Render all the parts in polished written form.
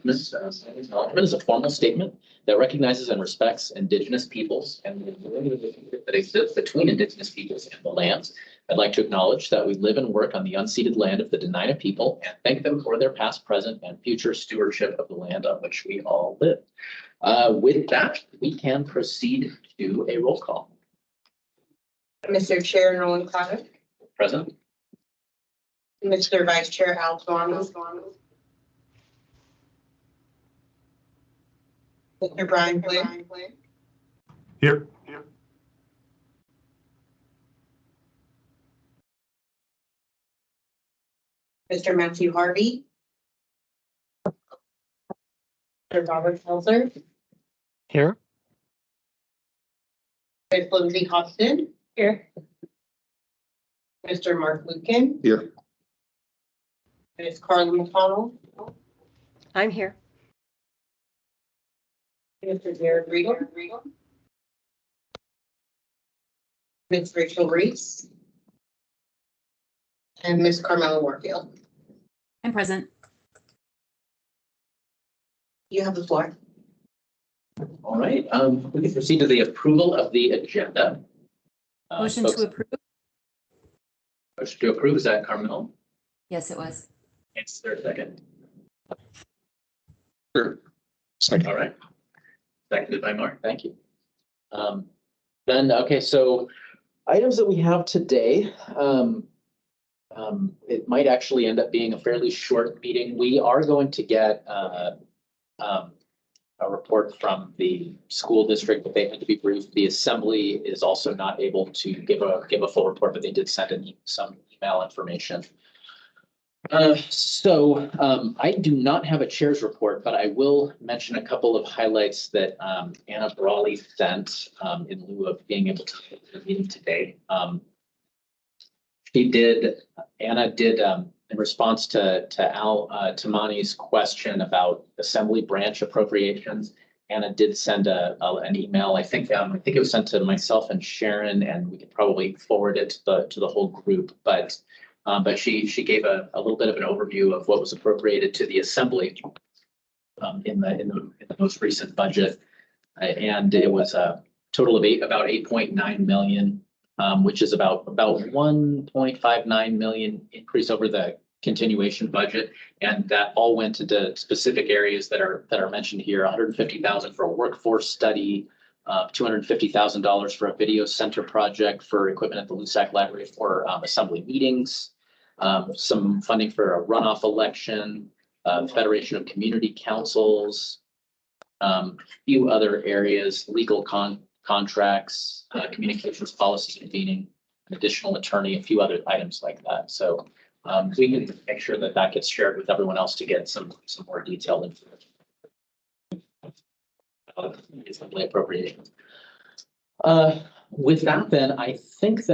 acknowledgement. Acknowledgement is a formal statement that recognizes and respects Indigenous peoples and the relationship that exists between Indigenous peoples and the lands. I'd like to acknowledge that we live and work on the unceded land of the Dena'ina people and thank them for their past, present, and future stewardship of the land on which we all live. With that, we can proceed to a roll call. Mr. Chair, Nolan Craddock. Present. Mr. Vice Chair, Al Tuano. Mr. Brian Flynn. Here. Mr. Matthew Harvey. Mr. Robert Seltzer. Here. Ms. Lindsay Hostin. Here. Mr. Mark Lucan. Here. Ms. Carla McConnell. I'm here. Mr. Jared Regal. Ms. Rachel Reese. And Ms. Carmela Warfield. I'm present. You have the floor. All right, we can proceed to the approval of the agenda. Motion Folks, to approve? Motion to approve, is that Carmel? Yes, it was. Is there a second? Sure. Second. All right. Seconded by Mark, thank you. Then, okay, so items that we have today, it might actually end up being a fairly short meeting. We are going to get a report from the school district, but they had to be briefed. The assembly is also not able to give a full report, but they did send in some email information. I do not have a chair's report, but I will mention a couple of highlights that Anna Brawley sent in lieu of being able to get to the meeting today. Anna did in response to Al Tamani's question about assembly branch appropriations. Anna did send an email. I think it was sent to myself and Sharon, and we could probably forward it to the whole group. But she gave a little bit of an overview of what was appropriated to the assembly in the most recent budget, and it was a total of about 8.9 million. Which is about 1.59 million increase over the continuation budget. And that all went into specific areas that are mentioned here. 150,000 for a workforce study, $250,000 for a video center project for equipment at the Lusac Library for assembly meetings, some funding for a runoff election, Federation of Community Councils, a few other areas, legal contracts, communications policy convening, an additional attorney, a few other items like that. So we can make sure that that gets shared with everyone else to get some more detailed information. Assembly appropriations. With that, then I think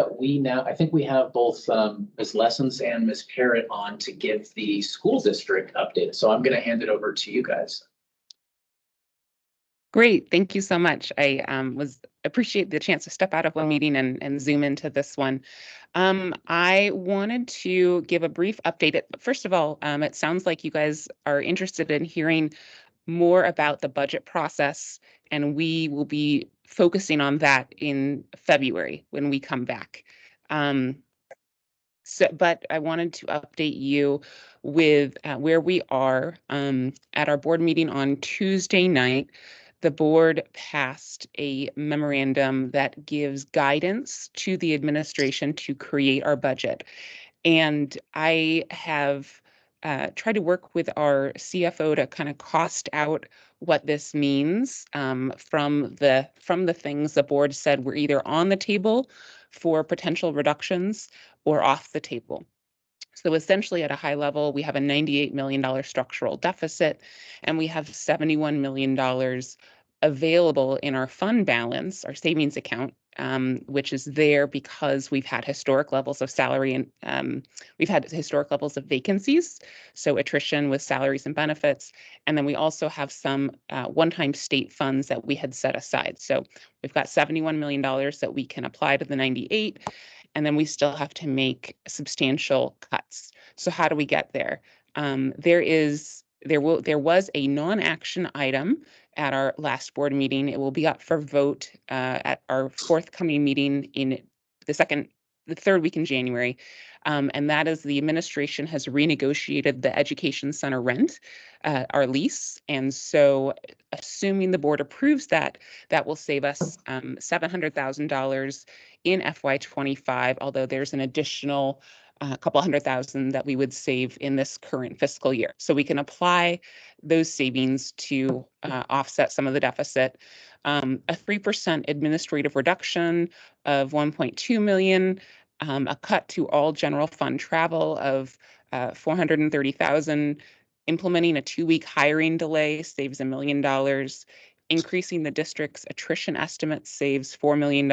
we have both Ms. Lessons and Ms. Parrott on to give the school district update. So I'm going to hand it over to you guys. Great. Thank you so much. I appreciate the chance to step out of one meeting and zoom into this one. I wanted to give a brief update. First of all, it sounds like you guys are interested in hearing more about the budget process, and we will be focusing on that in February when we come back. But I wanted to update you with where we are. At our board meeting on Tuesday night, the board passed a memorandum that gives guidance to the administration to create our budget. And I have tried to work with our CFO to kind of cost out what this means from the things the board said were either on the table for potential reductions or off the table. So essentially at a high level, we have a $98 million structural deficit, and we have $71 million available in our fund balance, our savings account, which is there because we've had historic levels of salary and we've had historic levels of vacancies, so attrition with salaries and benefits. And then we also have some one-time state funds that we had set aside. So we've got $71 million that we can apply to the 98, and then we still have to make substantial cuts. So how do we get there? there was a non-action item at our last board meeting. It will be up for vote at our forthcoming meeting in the third week in January. And that is the administration has renegotiated the education center rent, our lease. And so assuming the board approves that, that will save us $700,000 in FY25, although there's an additional a couple $100,000 that we would save in this current fiscal year. So we can apply those savings to offset some of the deficit. A 3% administrative reduction of 1.2 million, a cut to all general fund travel of 430,000, implementing a 2-week hiring delay saves $1 million. Increasing the district's attrition estimate saves $4 million.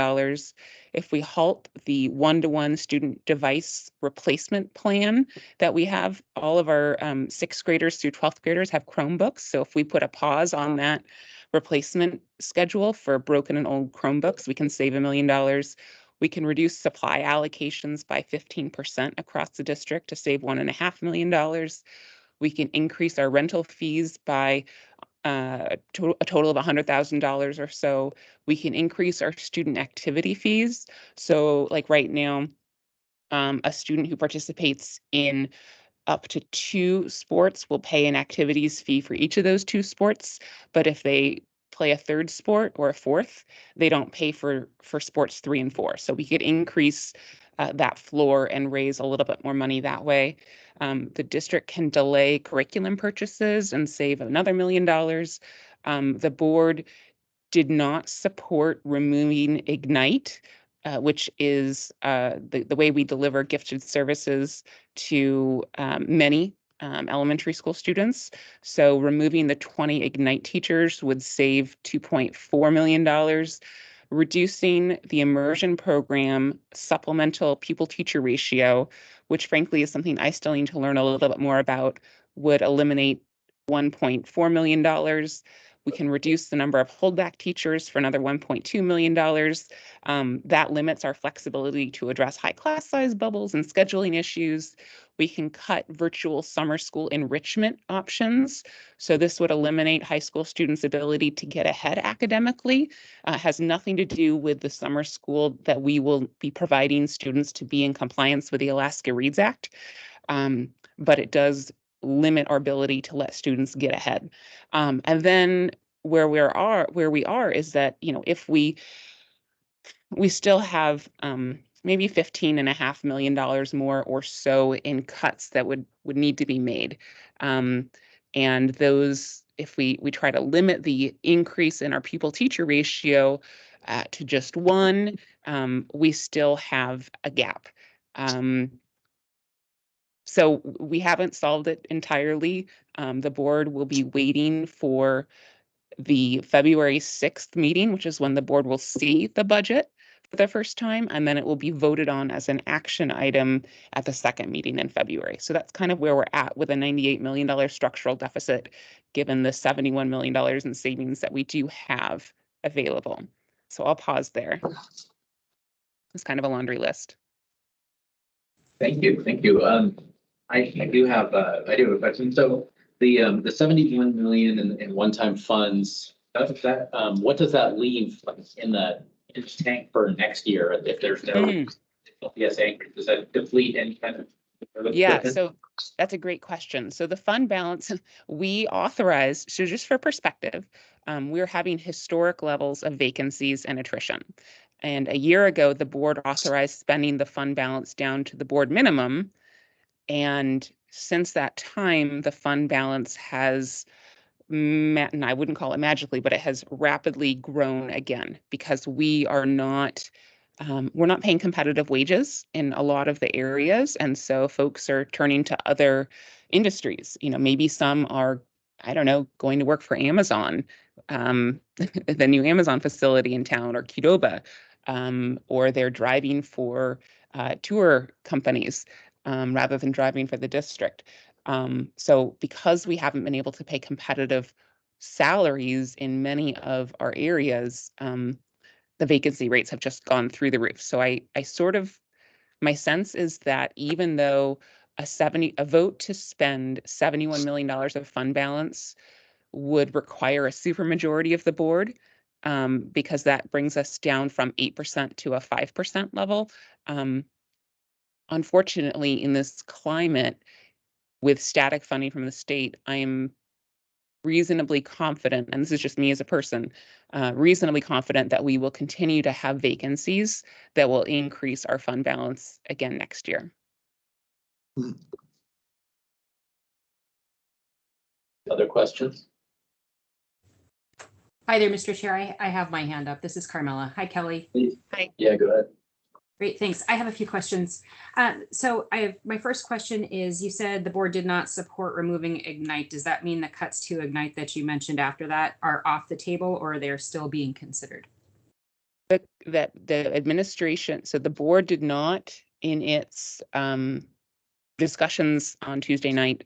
If we halt the one-to-one student device replacement plan that we have, all of our 6th graders through 12th graders have Chromebooks. So if we put a pause on that replacement schedule for broken and old Chromebooks, we can save $1 million. We can reduce supply allocations by 15% across the district to save $1.5 million. We can increase our rental fees by a total of $100,000 or so. We can increase our student activity fees. So like right now, a student who participates in up to 2 sports will pay an activities fee for each of those 2 sports. But if they play a 3rd sport or a 4th, they don't pay for sports 3 and 4. So we could increase that floor and raise a little bit more money that way. The district can delay curriculum purchases and save another $1 million. The board did not support removing Ignite, which is the way we deliver gifted services to many elementary school students. So removing the 20 Ignite teachers would save $2.4 million. Reducing the immersion program supplemental pupil-teacher ratio, which frankly is something I still need to learn a little bit more about, would eliminate $1.4 million. We can reduce the number of holdback teachers for another $1.2 million. That limits our flexibility to address high class size bubbles and scheduling issues. We can cut virtual summer school enrichment options. So this would eliminate high school students' ability to get ahead academically. Has nothing to do with the summer school that we will be providing students to be in compliance with the Alaska Reads Act. But it does limit our ability to let students get ahead. And then where we are is that, if we still have maybe $15.5 million more or so in cuts that would need to be made. And those, if we try to limit the increase in our pupil-teacher ratio to just 1, we still have a gap. So we haven't solved it entirely. The board will be waiting for the February 6th meeting, which is when the board will see the budget for the first time, and then it will be voted on as an action item at the 2nd meeting in February. So that's kind of where we're at with a $98 million structural deficit, given the $71 million in savings that we do have available. So I'll pause there. It's kind of a laundry list. Thank you. I do have a question. So the 71 million in one-time funds, what does that leave in the tank for next year if there's no PSA? Does that deplete any kind of? Yeah, so that's a great question. So the fund balance we authorized, so just for perspective, we're having historic levels of vacancies and attrition. And a year ago, the board authorized spending the fund balance down to the board minimum. And since that time, the fund balance has, and I wouldn't call it magically, but it has rapidly grown again because we are not, we're not paying competitive wages in a lot of the areas. And so folks are turning to other industries. Maybe some are, I don't know, going to work for Amazon, the new Amazon facility in town, or Qdoba, or they're driving for tour companies rather than driving for the district. So because we haven't been able to pay competitive salaries in many of our areas, the vacancy rates have just gone through the roof. So my sense is that even though a vote to spend $71 million of fund balance would require a supermajority of the board, because that brings us down from 8% to a 5% level. Unfortunately, in this climate, with static funding from the state, I am reasonably confident, and this is just me as a person, reasonably confident that we will continue to have vacancies that will increase our fund balance again next year. Other questions? Hi there, Mr. Chair. I have my hand up. This is Carmela. Hi, Kelly. Hi. Yeah, go ahead. Great, thanks. I have a few questions. My first question is, you said the board did not support removing Ignite. Does that mean the cuts to Ignite that you mentioned after that are off the table, or they're still being considered? That the administration, so the board did not, in its discussions on Tuesday night,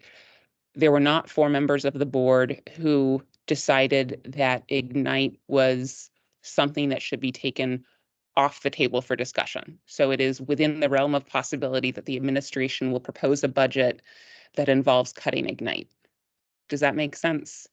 there were not 4 members of the board who decided that Ignite was something that should be taken off the table for discussion. So it is within the realm of possibility that the administration will propose a budget that involves cutting Ignite. Does that make sense?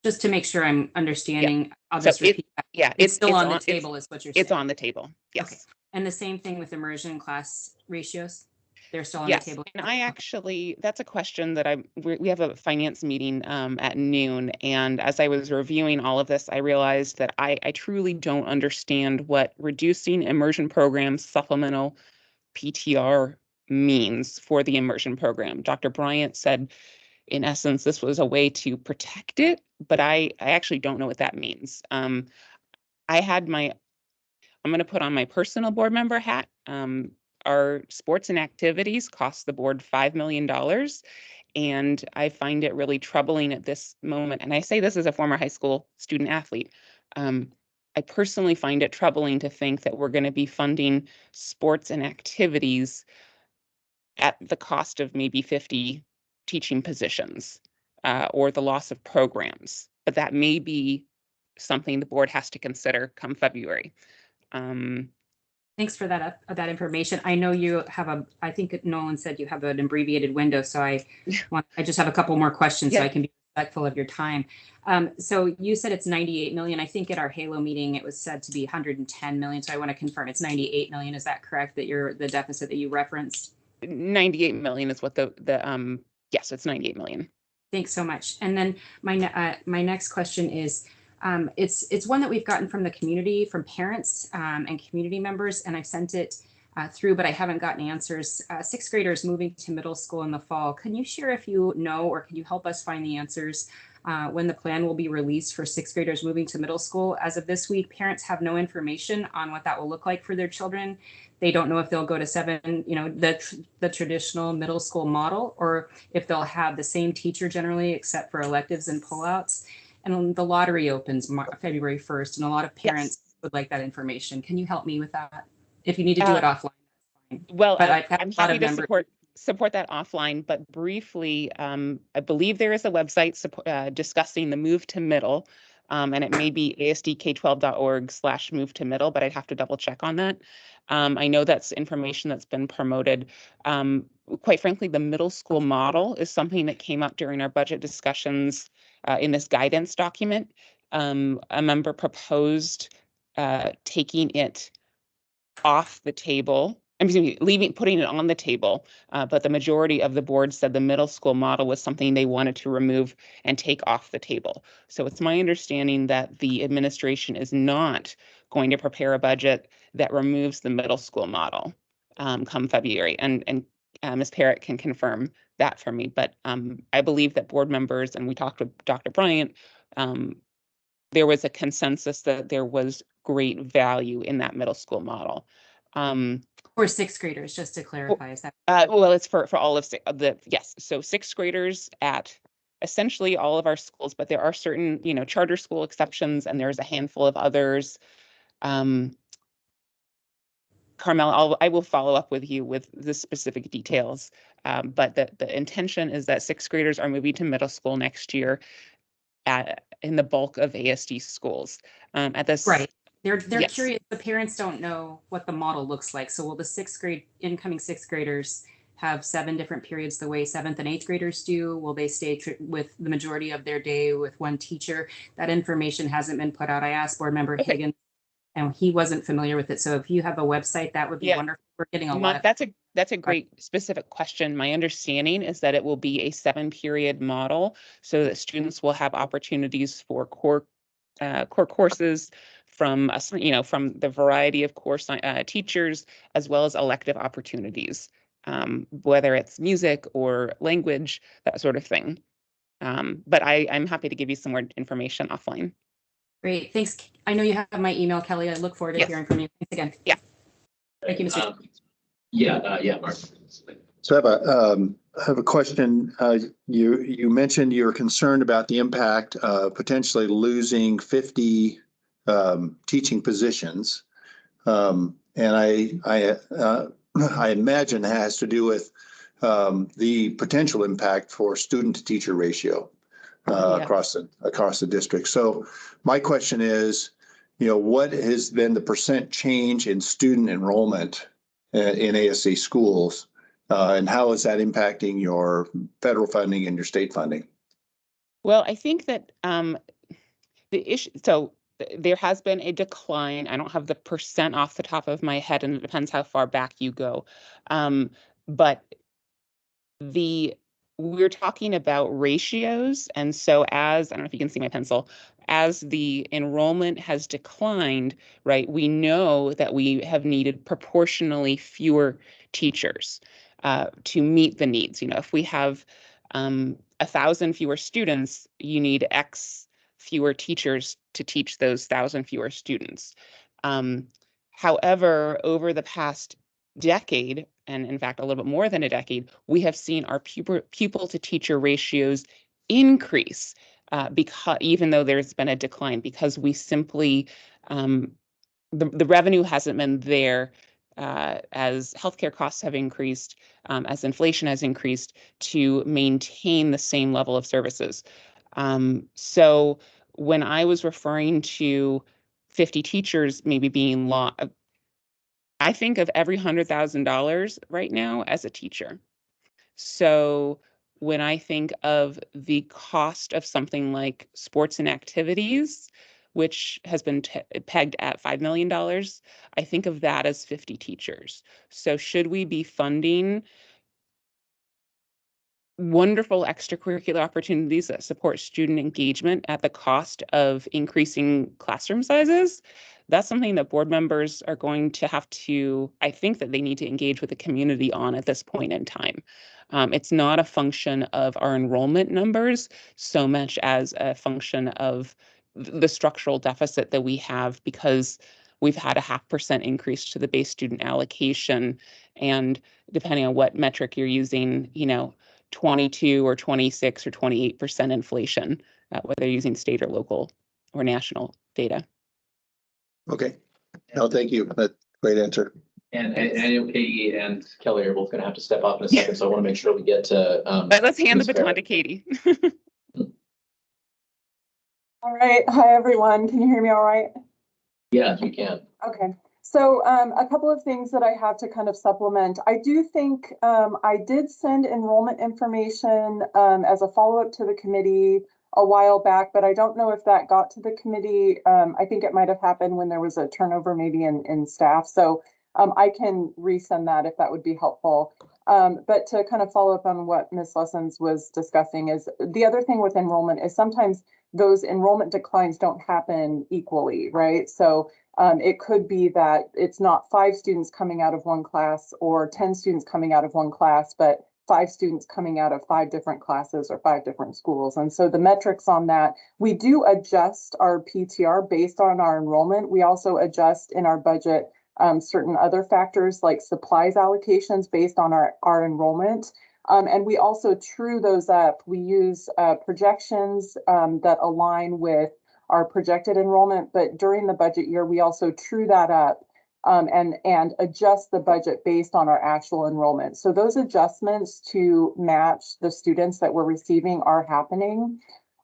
Just to make sure I'm understanding, I'll So just repeat that. Yeah, It's still on the table is what you're saying. It's on the table, yes. Okay. And the same thing with immersion class ratios? They're still on Yes, the table? and I actually, that's a question that we have a finance meeting at noon, and as I was reviewing all of this, I realized that I truly don't understand what reducing immersion programs supplemental PTR means for the immersion program. Dr. Bryant said, in essence, this was a way to protect it, but I actually don't know what that means. I'm going to put on my personal board member hat. Our sports and activities cost the board $5 million. And I find it really troubling at this moment. And I say this as a former high school student athlete. I personally find it troubling to think that we're going to be funding sports and activities at the cost of maybe 50 teaching positions, or the loss of programs. But that may be something the board has to consider come February. Thanks for that information. I know you have I think Nolan said you have an abbreviated window, so I just have a couple more questions so I can be respectful of your time. So you said it's 98 million. I think at our Halo meeting, it was said to be 110 million. So I want to confirm it's 98 million. Is that correct, that the deficit that you referenced? 98 million is what yes, it's 98 million. Thanks so much. And then my next question is, it's one that we've gotten from the community, from parents and community members, and I've sent it through, but I haven't gotten answers. 6th graders moving to middle school in the fall. Can you share if you know, or can you help us find the answers when the plan will be released for 6th graders moving to middle school? As of this week, parents have no information on what that will look like for their children. They don't know if they'll go to the traditional middle school model, or if they'll have the same teacher generally, except for electives and pullouts. And the lottery opens February 1st, and a lot of parents would like that information. Can you help me with that? If you need to do it offline, that's fine. Well, but I'm happy to support that offline, but briefly, I believe there is a website discussing the move to middle, and it may be asdk12.org/move to middle, but I'd have to double check on that. I know that's information that's been promoted. Quite frankly, the middle school model is something that came up during our budget discussions in this guidance document. A member proposed taking it off the table. Putting it on the table, but the majority of the board said the middle school model was something they wanted to remove and take off the table. So it's my understanding that the administration is not going to prepare a budget that removes the middle school model come February. And Ms. Parrott can confirm that for me. But I believe that board members, and we talked with Dr. Bryant, there was a consensus that there was great value in that middle school model. For 6th graders, just to clarify, is that? Well, it's for all of yes. So 6th graders at essentially all of our schools, but there are certain, charter school exceptions, and there's a handful of others. Carmel, I will follow up with you with the specific details. But the intention is that 6th graders are moving to middle school next year in the bulk of ASD schools. At this, right. They're yes. Curious. The parents don't know what the model looks like. So will the incoming 6th graders have 7 different periods the way 7th and 8th graders do? Will they stay with the majority of their day with one teacher? That information hasn't been put out. I asked board member Okay. Higgins and he wasn't familiar with it. So if you have a website, that would be Yeah. wonderful. We're getting a lot of That's a great specific question. My understanding is that it will be a 7-period model so that students will have opportunities for core courses from us, from the variety of course teachers, as well as elective opportunities, whether it's music or language, that sort of thing. But I'm happy to give you some more information offline. Great. Thanks. I know you have my email, Kelly. I look forward to Yes. hearing from you. Thanks again. Yeah. Thank you, Mr. Mark. So I have a question. You mentioned you were concerned about the impact of potentially losing 50 teaching positions. And I imagine it has to do with the potential impact for student to teacher ratio across the district. So my question is, what has been the percent change in student enrollment in ASC schools? And how is that impacting your federal funding and your state funding? Well, I think that the issue, so there has been a decline. I don't have the percent off the top of my head, and it depends how far back you go. But we're talking about ratios. And so I don't know if you can see my pencil, as the enrollment has declined, right, we know that we have needed proportionally fewer teachers to meet the needs. If we have 1,000 fewer students, you need X fewer teachers to teach those 1,000 fewer students. However, over the past decade, and in fact, a little bit more than a decade, we have seen our pupil to teacher ratios increase because even though there's been a decline, because we simply, the revenue hasn't been there as healthcare costs have increased, as inflation has increased, to maintain the same level of services. So when I was referring to 50 teachers maybe being lost, I think of every $100,000 right now as a teacher. So when I think of the cost of something like sports and activities, which has been pegged at $5 million, I think of that as 50 teachers. So should we be funding wonderful extracurricular opportunities that support student engagement at the cost of increasing classroom sizes? That's something that board members are going to have to, I think that they need to engage with the community on at this point in time. It's not a function of our enrollment numbers so much as a function of the structural deficit that we have because we've had a 0.5% increase to the base student allocation. And depending on what metric you're using, 22 or 26 or 28% inflation, whether using state or local or national data. Okay. No, thank you. That's a great answer. And Katie and Kelly are both going to have to step up in a second, so I want to make sure we get to. But let's hand the Ms. baton Barrett. to Katie. All right. Hi, everyone. Can you hear me all right? Yeah, you can. Okay. So a couple of things that I have to kind of supplement. I do think I did send enrollment information as a follow-up to the committee a while back, but I don't know if that got to the committee. I think it might have happened when there was a turnover maybe in staff. So I can resend that if that would be helpful. But to kind of follow up on what Ms. Lessons was discussing is the other thing with enrollment is sometimes those enrollment declines don't happen equally, right? So it could be that it's not 5 students coming out of one class or 10 students coming out of one class, but 5 students coming out of 5 different classes or 5 different schools. And so the metrics on that, we do adjust our PTR based on our enrollment. We also adjust in our budget certain other factors like supplies allocations based on our enrollment. And we also true those up. We use projections that align with our projected enrollment, but during the budget year, we also true that up and adjust the budget based on our actual enrollment. So those adjustments to match the students that we're receiving are happening.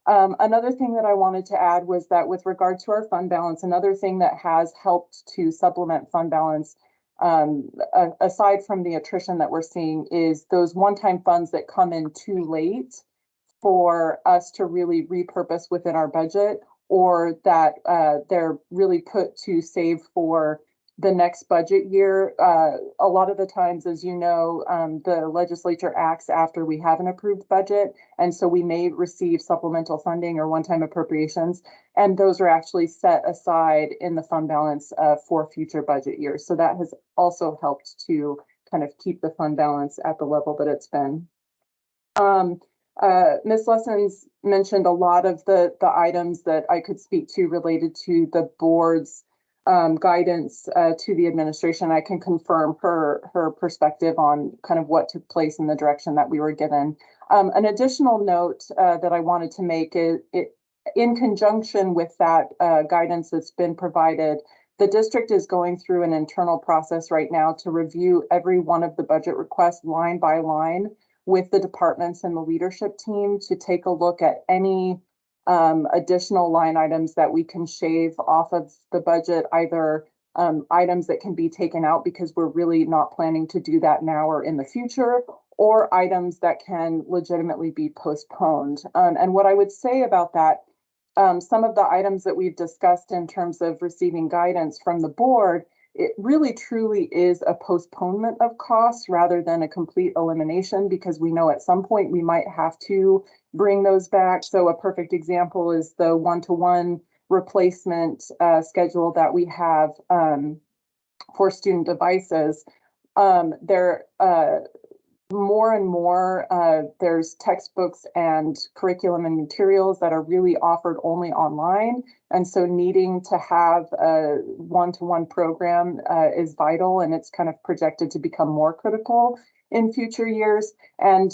Another thing that I wanted to add was that with regard to our fund balance, another thing that has helped to supplement fund balance aside from the attrition that we're seeing, is those one-time funds that come in too late for us to really repurpose within our budget, or that they're really put to save for the next budget year. A lot of the times, as you know, the legislature acts after we have an approved budget, and so we may receive supplemental funding or one-time appropriations, and those are actually set aside in the fund balance for future budget years. So that has also helped to kind of keep the fund balance at the level that it's been. Ms. Lessons mentioned a lot of the items that I could speak to related to the board's guidance to the administration. I can confirm her perspective on kind of what took place in the direction that we were given. An additional note that I wanted to make is, in conjunction with that guidance that's been provided, the district is going through an internal process right now to review every one of the budget requests line by line with the departments and the leadership team to take a look at any additional line items that we can shave off of the budget, either items that can be taken out because we're really not planning to do that now or in the future, or items that can legitimately be postponed. And what I would say about that, some of the items that we've discussed in terms of receiving guidance from the board, it really truly is a postponement of costs rather than a complete elimination, because we know at some point we might have to bring those back. So a perfect example is the one-to-one replacement schedule that we have for student devices. More and more, there's textbooks and curriculum and materials that are really offered only online. And so needing to have a one-to-one program is vital, and it's kind of projected to become more critical in future years. And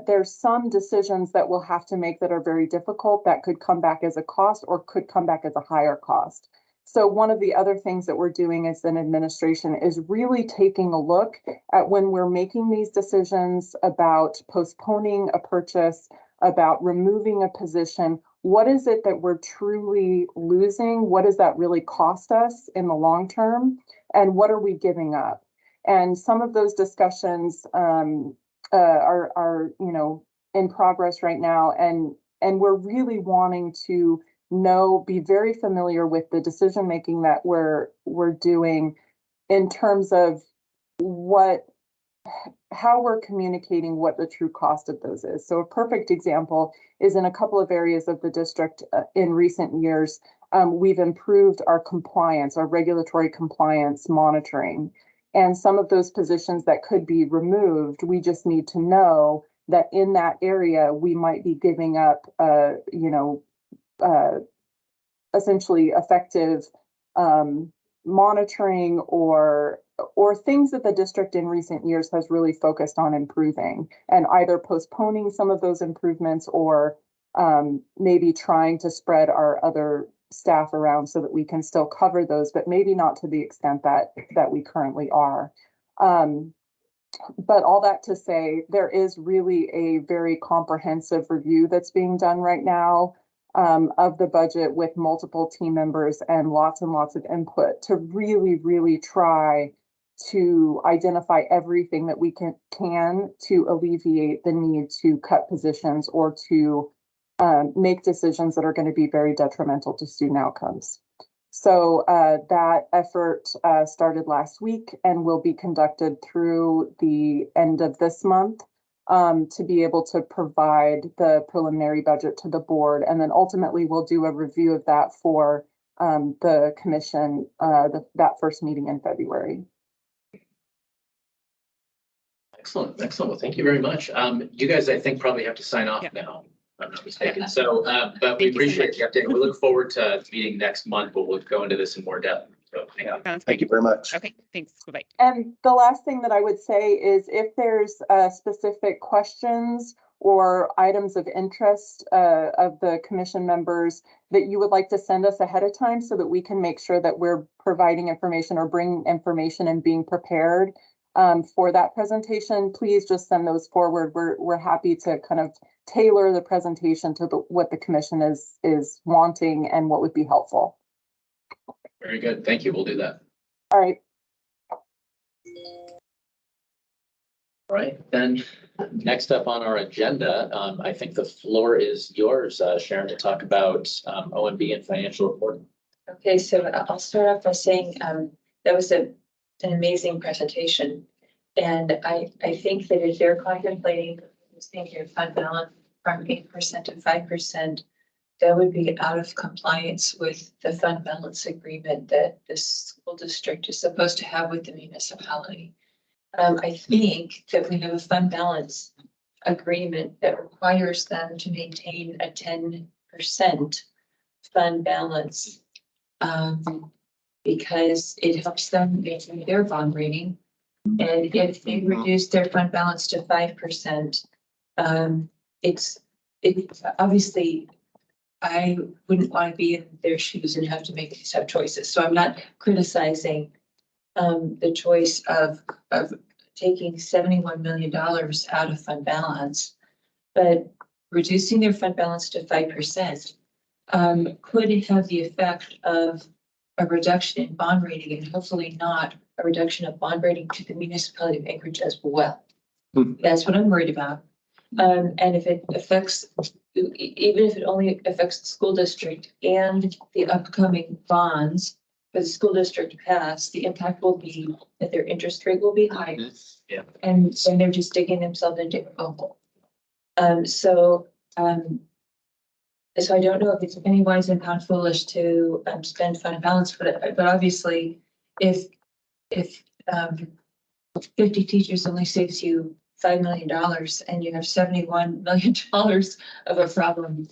there's some decisions that we'll have to make that are very difficult that could come back as a cost or could come back as a higher cost. So one of the other things that we're doing as an administration is really taking a look at, when we're making these decisions about postponing a purchase, about removing a position, what is it that we're truly losing? What does that really cost us in the long term? And what are we giving up? And some of those discussions are in progress right now, and we're really wanting to be very familiar with the decision making that we're doing in terms of how we're communicating what the true cost of those is. So a perfect example is in a couple of areas of the district in recent years, we've improved our compliance, our regulatory compliance monitoring. And some of those positions that could be removed, we just need to know that in that area, we might be giving up, essentially effective monitoring or things that the district in recent years has really focused on improving, and either postponing some of those improvements or maybe trying to spread our other staff around so that we can still cover those, but maybe not to the extent that we currently are. But all that to say, there is really a very comprehensive review that's being done right now of the budget with multiple team members and lots of input to really try to identify everything that we can to alleviate the need to cut positions or to make decisions that are going to be very detrimental to student outcomes. So that effort started last week and will be conducted through the end of this month to be able to provide the preliminary budget to the board. And then ultimately we'll do a review of that for the commission, that first meeting in February. Excellent. Well, thank you very much. You guys, I think, probably have to sign off now, if I'm not mistaken. So, but we appreciate the update. We look forward to meeting next month, but we'll go into this in more depth. So, Thank you very much. Okay, thanks. Bye-bye. And the last thing that I would say is, if there's specific questions or items of interest of the commission members that you would like to send us ahead of time so that we can make sure that we're providing information or bringing information and being prepared for that presentation, please just send those forward. We're happy to kind of tailor the presentation to what the commission is wanting and what would be helpful. very good. Thank you. We'll do that. All right. Right, then next up on our agenda, I think the floor is yours, Sharon, to talk about OMB and financial reporting. Okay, so I'll start off by saying that was an amazing presentation. And I think that if they're contemplating boosting their fund balance from 8% to 5%, that would be out of compliance with the fund balance agreement that the school district is supposed to have with the municipality. I think that we have a fund balance agreement that requires them to maintain a 10% fund balance. Because it helps them maintain their bond rating. And if they reduce their fund balance to 5%, it's obviously, I wouldn't want to be in their shoes and have to make these tough choices. So I'm not criticizing the choice of taking $71 million out of fund balance, but reducing their fund balance to 5% could have the effect of a reduction in bond rating and hopefully not a reduction of bond rating to the municipality of Anchorage as well. That's what I'm worried about. And if it affects, even if it only affects the school district and the upcoming bonds for the school district to pass, the impact will be that their interest rate will be higher. Yeah. And they're just digging themselves into a hole. So I don't know if it's penny wise and pound foolish to spend fund balance, but obviously if 50 teachers only saves you $5 million and you have $71 million of a problem,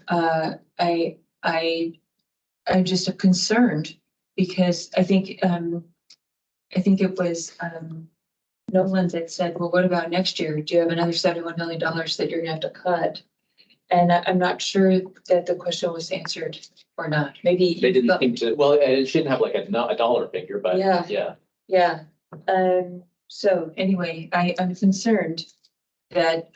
I'm just concerned because I think it was Nolan that said, well, what about next year? Do you have another $71 million that you're gonna have to cut? And I'm not sure that the question was answered or not. Maybe. They didn't seem to, well, it shouldn't have like a dollar figure, but Yeah. yeah. Yeah. So anyway, I'm concerned that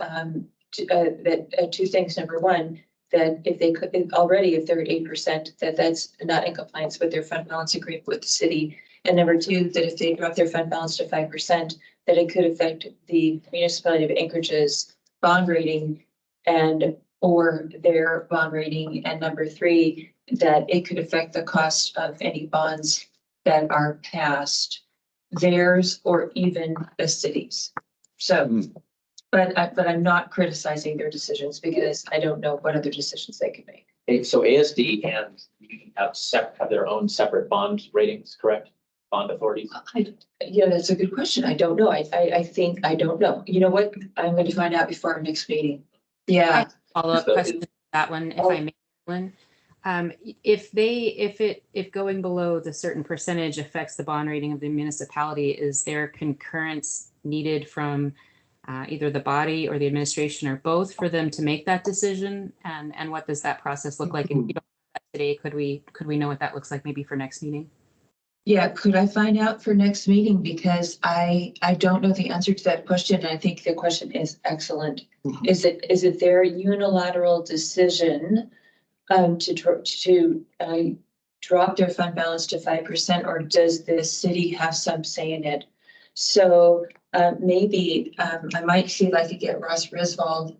two things. Number one, that if they could already, if they're at 8%, that's not in compliance with their fund balance agreement with the city. And number two, that if they drop their fund balance to 5%, that it could affect the municipality of Anchorage's bond rating or their bond rating. And number three, that it could affect the cost of any bonds that are passed, theirs or even the cities. So, but I'm not criticizing their decisions because I don't know what other decisions they could make. So ASD and you have their own separate bond ratings, correct? Bond authorities? That's a good question. I don't know. I think I don't know. You know what? I'm going to find out before our next meeting. Yeah. Follow-up So question to that one, if I may, Lynn. If going below the certain percentage affects the bond rating of the municipality, is there concurrence needed from either the body or the administration or both for them to make that decision? And what does that process look like? And if you don't have that today, could we know what that looks like maybe for next meeting? Yeah, could I find out for next meeting? Because I don't know the answer to that question. And I think the question is excellent. Is it their unilateral decision to drop their fund balance to 5%, or does the city have some say in it? So maybe I might see if I could get Ross Griswold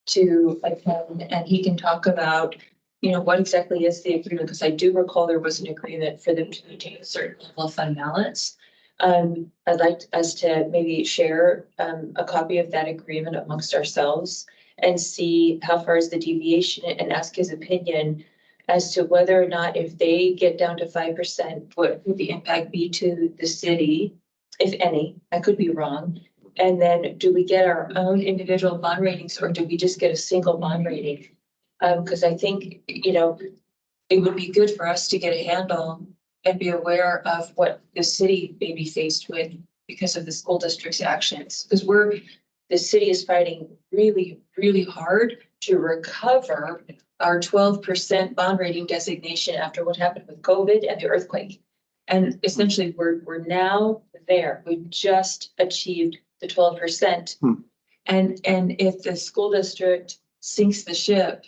to attend and he can talk about, what exactly is the agreement? Because I do recall there was an agreement for them to maintain a certain level of fund balance. I'd like us to maybe share a copy of that agreement amongst ourselves and see how far is the deviation and ask his opinion as to whether or not if they get down to 5%, what would the impact be to the city, if any? I could be wrong. And then do we get our own individual bond ratings or do we just get a single bond rating? Because I think, it would be good for us to get a handle and be aware of what the city may be faced with because of the school district's actions. Because the city is fighting really, really hard to recover our 12% bond rating designation after what happened with COVID and the earthquake. And essentially we're now there. We've just achieved the 12%. And if the school district sinks the ship,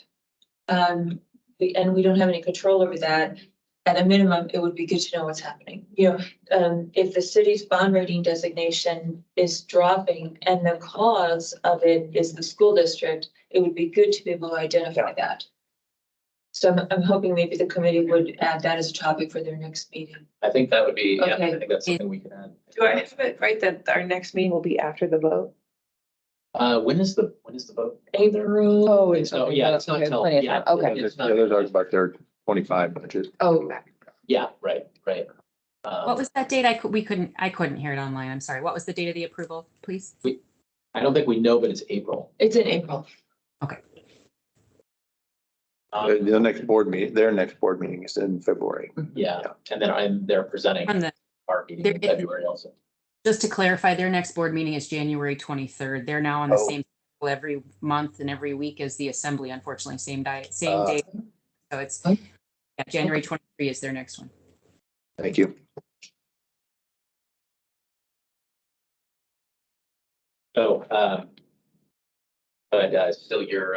and we don't have any control over that, at a minimum, it would be good to know what's happening. You know, if the city's bond rating designation is dropping and the cause of it is the school district, it would be good to be able to identify that. So I'm hoping maybe the committee would add that as a topic for their next meeting. I think that would be, yeah, Okay. I think that's something we can add. Do I have it right that our next meeting will be after the vote? When is the vote? April. Oh, Oh, yeah, it's not till, plenty of yeah. time. Okay. it's Yeah, not- those are about their 25 budget. Oh, Yeah, right. What was that date? I couldn't hear it online. I'm sorry. What was the date of the approval, please? I don't think we know, but it's April. It's in April. The next board meeting, their next board meeting is in February. Yeah, and then they're presenting On the, our meeting in There- February also. just to clarify, their next board meeting is January 23rd. They're now on the Oh. same schedule every month and every week as the assembly, unfortunately, same day. So it's, Okay. yeah, January 23 is their next one. Thank you. So, but still your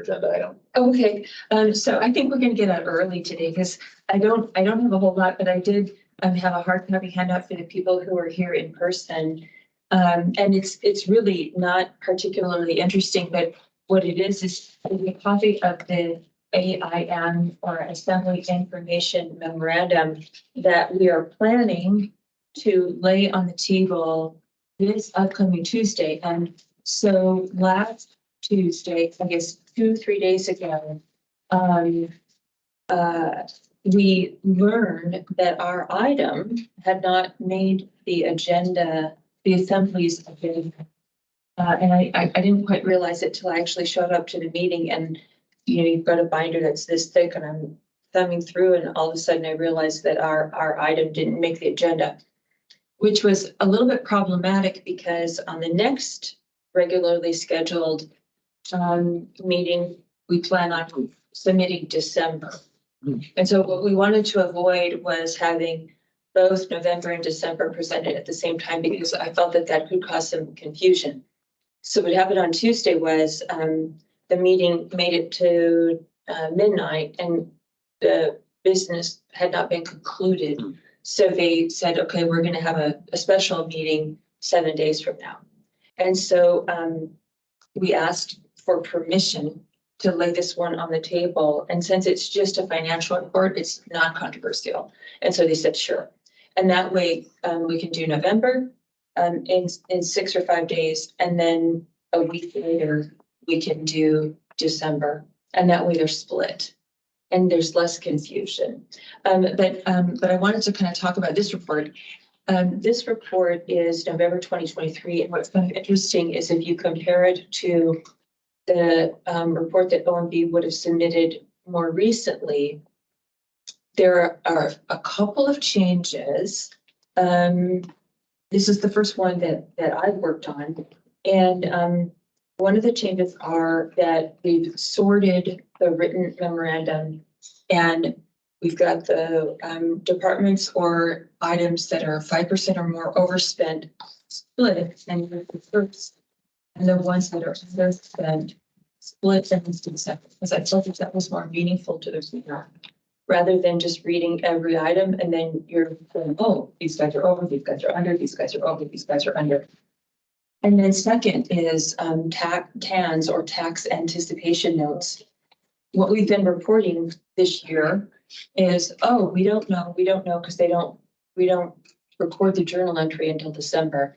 agenda item. Okay, so I think we're gonna get out early today because I don't have a whole lot, but I did have a hard copy handout for the people who are here in person. And it's really not particularly interesting, but what it is a copy of the AIM or Assembly Information Memorandum that we are planning to lay on the table this upcoming Tuesday. And so last Tuesday, I guess 2-3 days ago, we learned that our item had not made the agenda, the assembly's agenda. And I didn't quite realize it till I actually showed up to the meeting and, you know, you've got a binder that's this thick and I'm thumbing through and all of a sudden I realized that our item didn't make the agenda, which was a little bit problematic because on the next regularly scheduled meeting, we plan on submitting December. And so what we wanted to avoid was having both November and December presented at the same time because I felt that that could cause some confusion. So what happened on Tuesday was the meeting made it to midnight and the business had not been concluded. So they said, okay, we're going to have a special meeting 7 days from now. And so we asked for permission to lay this one on the table. And since it's just a financial report, it's non-controversial. And so they said, sure. And that way we can do November in 6 or 5 days. And then a week later, we can do December. And that way they're split and there's less confusion. But I wanted to kind of talk about this report. This report is November 2023. And what's kind of interesting is if you compare it to the report that OMB would have submitted more recently, there are a couple of changes. This is the first one that I've worked on. And one of the changes are that we've sorted the written memorandum and we've got the departments or items that are 5% or more overspent split and the first. And the ones that are underspent split them into separate, because I felt that was more meaningful to the reader. Rather than just reading every item and then you're going, oh, these guys are over, these guys are under, these guys are over, these guys are under. And then second is TANs or tax anticipation notes. What we've been reporting this year is, oh, we don't know because we don't record the journal entry until December.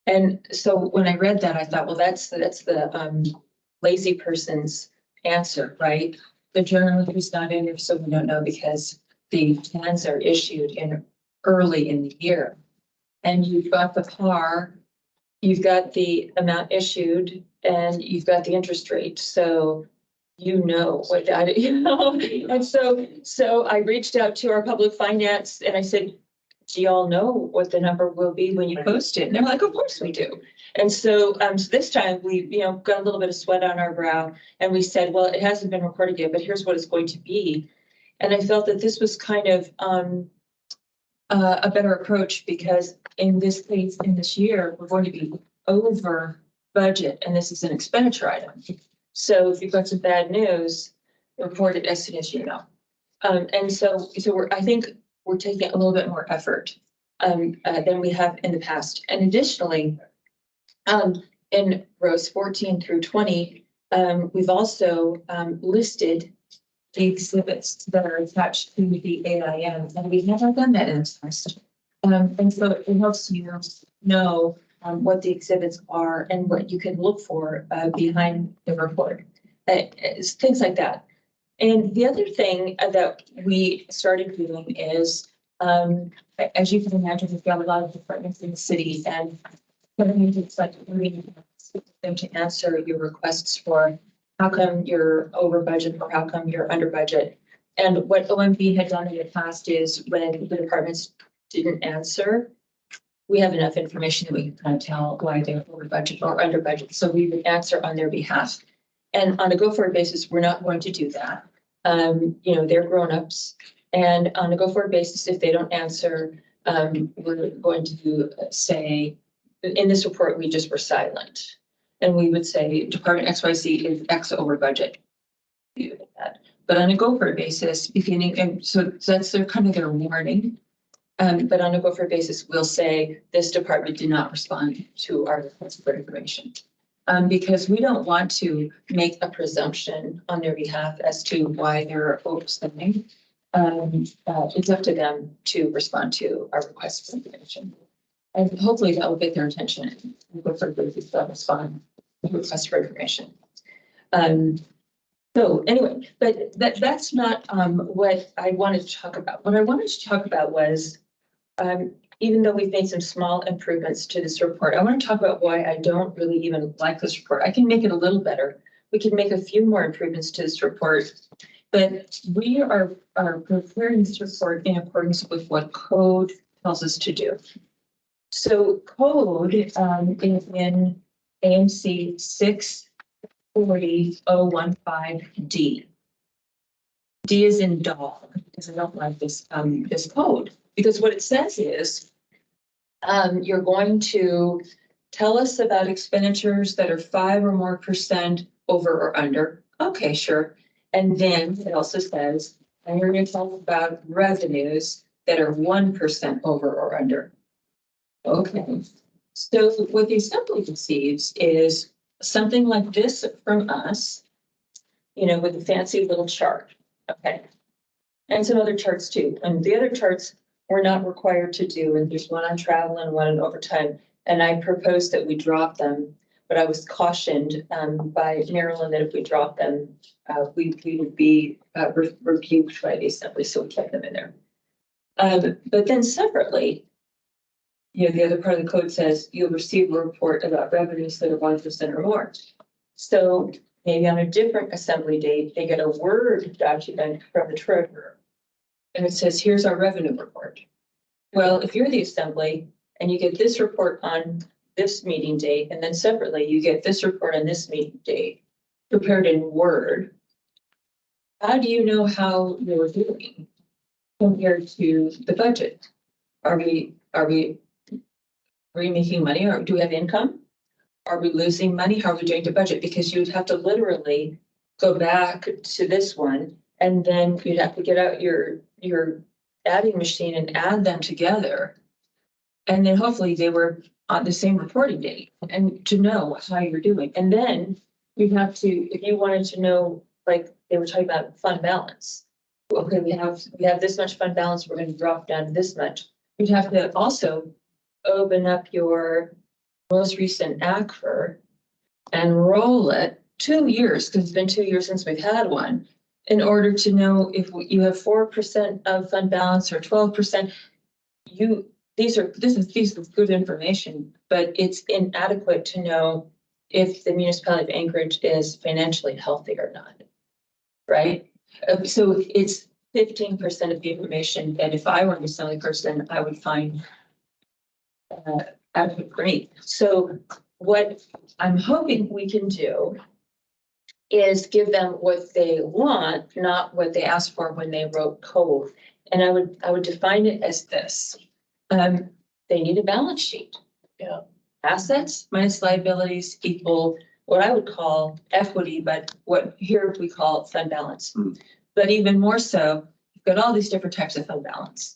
And so when I read that, I thought, well, that's the lazy person's answer, right? The journal entry is not in there, so we don't know because the plans are issued in early in the year. And you've got the par, you've got the amount issued, and you've got the interest rate. So you know what that, you know. And so I reached out to our public finance and I said, do y'all know what the number will be when you post it? And they're like, of course we do. And so, so this time we, got a little bit of sweat on our brow and we said, well, it hasn't been recorded yet, but here's what it's going to be. And I felt that this was kind of a better approach because in this case, in this year, we're going to be over budget and this is an expenditure item. So if you've got some bad news, report it as soon as you know. And so I think we're taking a little bit more effort than we have in the past. And additionally, in rows 14 through 20, we've also listed the exhibits that are attached to the AIM, and we've never done that in the past. And so it helps you know what the exhibits are and what you can look for behind the report. It's things like that. And the other thing that we started doing is, as you can imagine, we've got a lot of departments in the city, and it's like them to answer your requests for how come you're over budget or how come you're under budget. And what OMB had done in the past is when the departments didn't answer, we have enough information that we can kind of tell why they're over budget or under budget. So we would answer on their behalf. And on a go-forward basis, we're not going to do that. They're grown-ups. And on a go-forward basis, if they don't answer, we're going to say, in this report, we just were silent. And we would say Department XYZ is X over budget. But on a go-forward basis, beginning, and so that's their kind of their warning. But on a go-forward basis, we'll say this department did not respond to our request for information. Because we don't want to make a presumption on their behalf as to why they're overspending. It's up to them to respond to our request for information. And hopefully that will get their attention and go for the respond to request for information. So anyway, but that's not what I wanted to talk about. What I wanted to talk about was, even though we've made some small improvements to this report, I want to talk about why I don't really even like this report. I can make it a little better. We can make a few more improvements to this report, but we are preparing this report in accordance with what code tells us to do. So code is in AMC 640.015D. D is in dog, because I don't like this code, because what it says is you're going to tell us about expenditures that are 5% or more over or under. Okay, sure. And then it also says, and you're going to tell us about revenues that are 1% over or under. Okay. So what the assembly receives is something like this from us, with a fancy little chart. Okay. And some other charts too. And the other charts we're not required to do. And there's one on travel and one on overtime. And I proposed that we drop them, but I was cautioned by Marilyn that if we drop them, we would be rebuked by the assembly. So we kept them in there. But then separately, the other part of the code says you'll receive a report about revenues that are 1% or more. So maybe on a different assembly date, they get a Word document from the treasurer. And it says, here's our revenue report. Well, if you're the assembly and you get this report on this meeting date, and then separately you get this report on this meeting date, prepared in Word, how do you know how you're doing compared to the budget? Are we making money, or do we have income? Are we losing money? How are we doing the budget? Because you'd have to literally go back to this one, and then you'd have to get out your adding machine and add them together. And then hopefully they were on the same reporting date, and to know how you're doing. And then you'd have to, if you wanted to know, like they were talking about fund balance. Okay, we have this much fund balance, we're going to drop down to this much. You'd have to also open up your most recent ACFR and roll it 2 years, because it's been 2 years since we've had one, in order to know if you have 4% of fund balance or 12%. This is good information, but it's inadequate to know if the municipality of Anchorage is financially healthy or not, right? So it's 15% of the information that if I were an assembly person, I would find adequate for me. So what I'm hoping we can do is give them what they want, not what they asked for when they wrote code. And I would define it as this. They need a balance sheet. Yeah. Assets minus liabilities equal what I would call equity, but what here we call fund balance. But even more so, you've got all these different types of fund balance.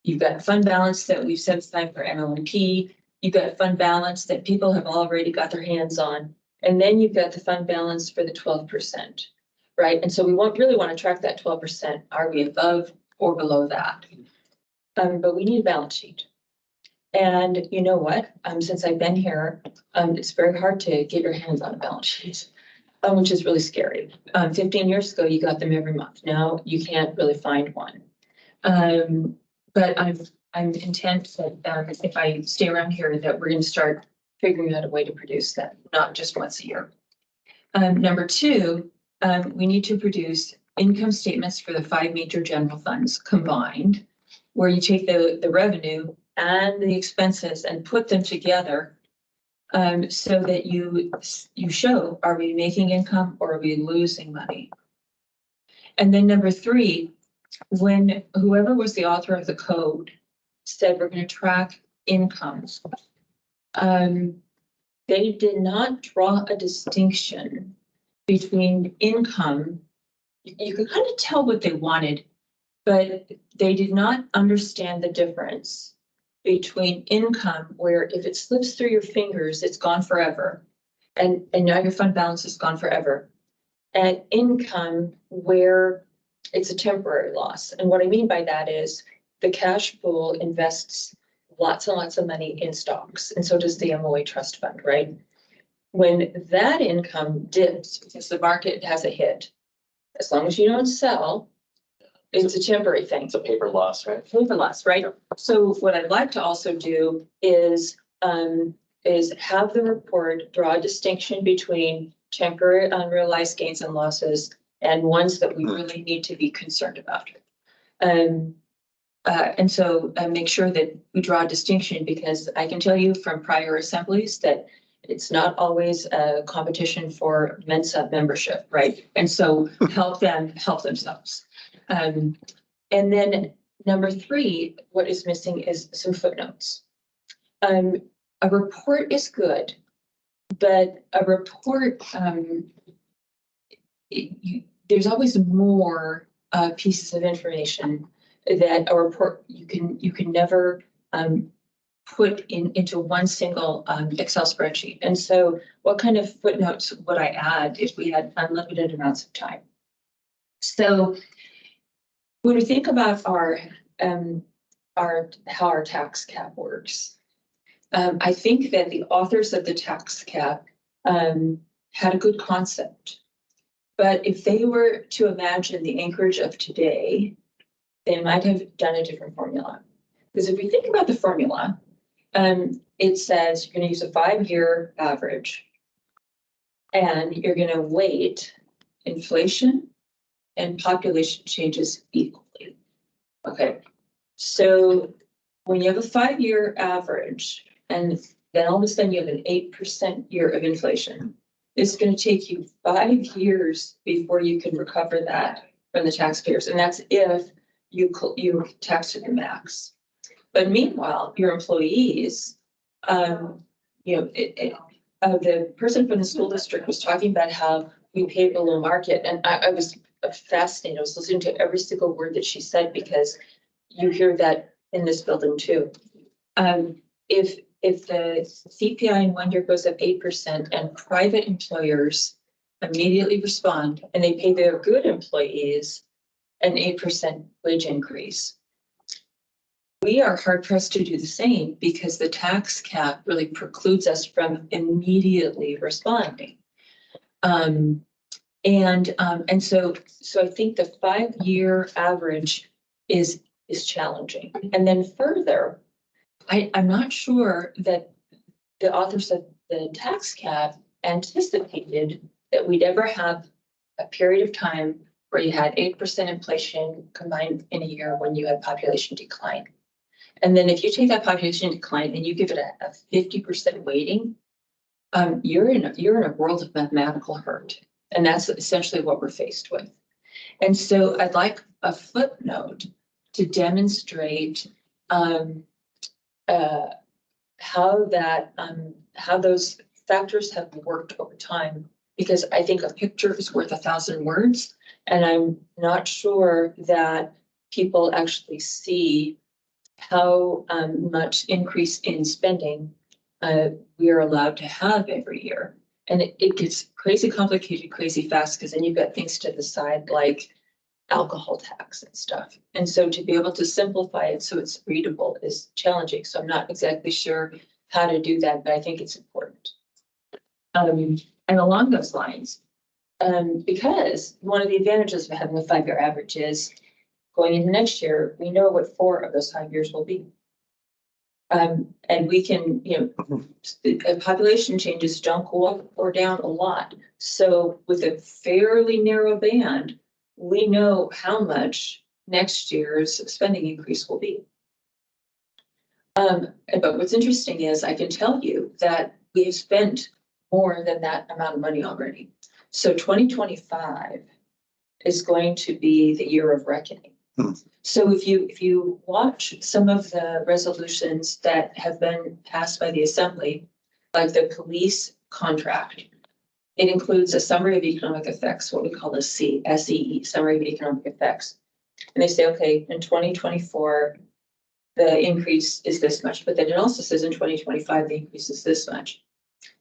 You've got fund balance that we've set aside for MLMP. You've got fund balance that people have already got their hands on. And then you've got the fund balance for the 12%, right? And so we really want to track that 12%. Are we above or below that? But we need a balance sheet. And you know what? Since I've been here, it's very hard to get your hands on a balance sheet, which is really scary. 15 years ago, you got them every month. Now you can't really find one. But I'm intent that if I stay around here, that we're going to start figuring out a way to produce that, not just once a year. Number two, we need to produce income statements for the 5 major general funds combined, where you take the revenue and the expenses and put them together, so that you show, are we making income or are we losing money? And then number three, when whoever was the author of the code said we're going to track incomes, they did not draw a distinction between income. You could kind of tell what they wanted, but they did not understand the difference between income, where if it slips through your fingers, it's gone forever. And now your fund balance is gone forever. And income, where it's a temporary loss. And what I mean by that is the cash pool invests lots and lots of money in stocks. And so does the MOA trust fund, right? When that income dips because the market has a hit, as long as you don't sell, it's a temporary thing. It's a paper loss, right? Paper loss, right? So what I'd like to also do is have the report draw a distinction between temporary unrealized gains and losses and ones that we really need to be concerned about. And so make sure that we draw a distinction, because I can tell you from prior assemblies that it's not always a competition for Mensa membership, right? And so help them help themselves. And then number three, what is missing is some footnotes. A report is good, but a report, there's always more pieces of information that a report you can never put into one single Excel spreadsheet. And so what kind of footnotes would I add if we had unlimited amounts of time? So when we think about how our tax cap works, I think that the authors of the tax cap had a good concept. But if they were to imagine the Anchorage of today, they might have done a different formula. Because if we think about the formula, it says you're going to use a 5-year average, and you're going to weight inflation and population changes equally. Okay, so when you have a 5-year average, and then all of a sudden you have an 8% year of inflation, it's going to take you 5 years before you can recover that from the taxpayers, and that's if you tax to the max. But meanwhile, your employees, the person from the school district was talking about how we pay below market, and I was fascinated. I was listening to every single word that she said, because you hear that in this building too. If the CPI in 1 year goes up 8% and private employers immediately respond and they pay their good employees an 8% wage increase, we are hard pressed to do the same, because the tax cap really precludes us from immediately responding. And so I think the 5-year average is challenging. And then further, I'm not sure that the authors of the tax cap anticipated that we'd ever have a period of time where you had 8% inflation combined in a year when you had population decline. And then if you take that population decline and you give it a 50% weighting, you're in a world of mathematical hurt. And that's essentially what we're faced with. And so I'd like a footnote to demonstrate how those factors have worked over time, because I think a picture is worth 1,000 words, and I'm not sure that people actually see how much increase in spending we are allowed to have every year. And it gets crazy complicated, crazy fast, because then you've got things to the side like alcohol tax and stuff. And so to be able to simplify it so it's readable is challenging. So I'm not exactly sure how to do that, but I think it's important. And along those lines, because one of the advantages of having a 5-year average is going into next year, we know what 4 of those 5 years will be. And we can, population changes don't go up or down a lot. So with a fairly narrow band, we know how much next year's spending increase will be. But what's interesting is I can tell you that we have spent more than that amount of money already. So 2025 is going to be the year of reckoning. So if you watch some of the resolutions that have been passed by the Assembly, like the police contract, it includes a summary of economic effects, what we call a SEE, summary of economic effects. And they say, okay, in 2024, the increase is this much, but then it also says in 2025, the increase is this much.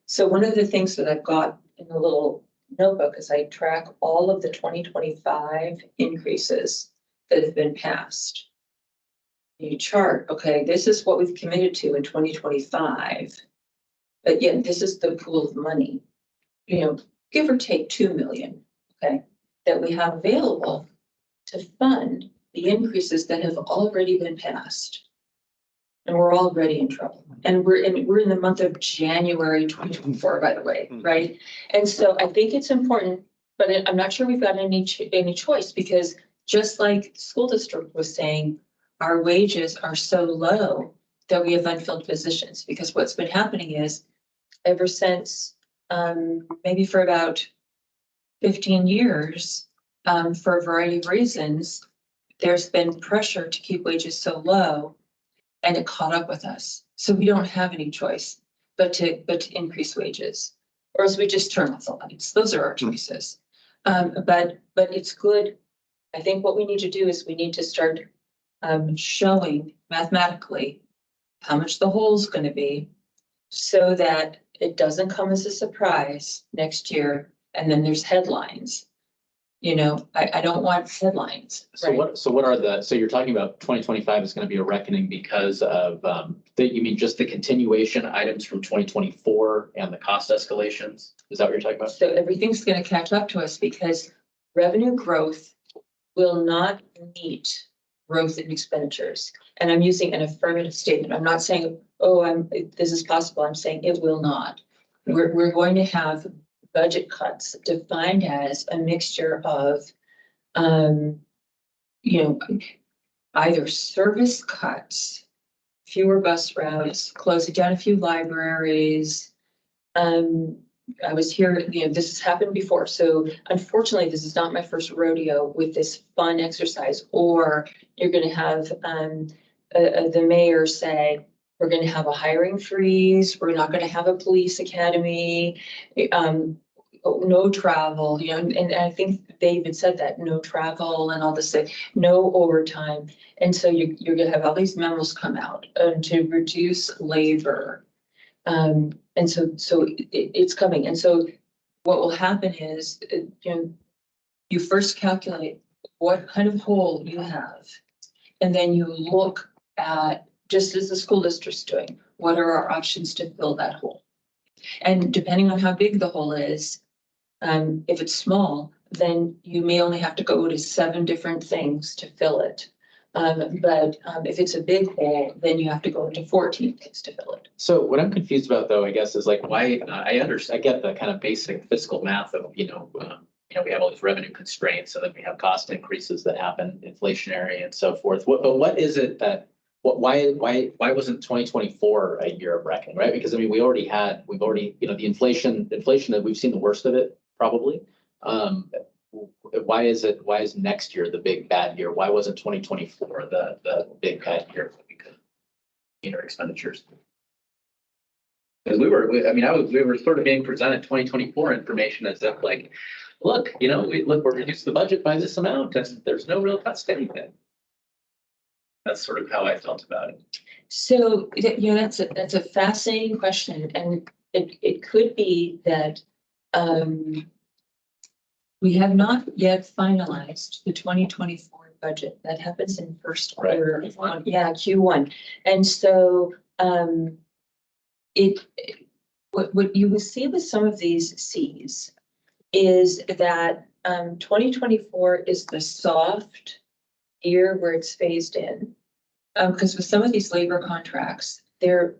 So one of the things that I've got in the little notebook is I track all of the 2025 increases that have been passed. You chart, okay, this is what we've committed to in 2025, but yet this is the pool of money, give or take 2 million, okay, that we have available to fund the increases that have already been passed. And we're already in trouble. And we're in the month of January 2024, by the way, right? And so I think it's important, but I'm not sure we've got any choice, because just like the school district was saying, our wages are so low that we have unfilled positions, because what's been happening is ever since maybe for about 15 years, for a variety of reasons, there's been pressure to keep wages so low, and it caught up with us. So we don't have any choice but to increase wages, or else we just turn off the lights. Those are our choices. But it's good. I think what we need to do is we need to start showing mathematically how much the hole is going to be, so that it doesn't come as a surprise next year and then there's headlines. I don't want headlines. So you're talking about 2025 is going to be a reckoning because of, you mean just the continuation items from 2024 and the cost escalations? Is that what you're talking about? So everything's going to catch up to us because revenue growth will not meet growth in expenditures. And I'm using an affirmative statement. I'm not saying, this is possible. I'm saying it will not. We're going to have budget cuts defined as a mixture of, either service cuts, fewer bus routes, closing down a few libraries. I was here, this has happened before. So unfortunately, this is not my first rodeo with this fun exercise, or you're going to have the mayor say, we're going to have a hiring freeze. We're not going to have a police academy, no travel, and I think they even said that, no travel and all this, no overtime. And so you're going to have all these memos come out to reduce labor. And so it's coming. And so what will happen is, you first calculate what kind of hole you have, and then you look at, just as the school district's doing, what are our options to fill that hole? And depending on how big the hole is, if it's small, then you may only have to go to 7 different things to fill it. But if it's a big hole, then you have to go into 14 things to fill it. So what I'm confused about, though, I guess, is like why I get the kind of basic fiscal math of, we have all these revenue constraints, and then we have cost increases that happen, inflationary and so forth. But what is it that, why wasn't 2024 a year of reckoning, right? Because we've already, the inflation that we've seen the worst of it, probably. Why is next year the big bad year? Why wasn't 2024 the big bad year for expenditures? Because we were sort of being presented 2024 information as if like, look, we're reducing the budget by this amount, and there's no real cuts to anything. That's sort of how I felt about it. So, that's a fascinating question, and it could be that, we have not yet finalized the 2024 budget. That happens in first Right. quarter. Yeah, Q1. And so, what you will see with some of these Cs is that, 2024 is the soft year where it's phased in. Because with some of these labor contracts, they're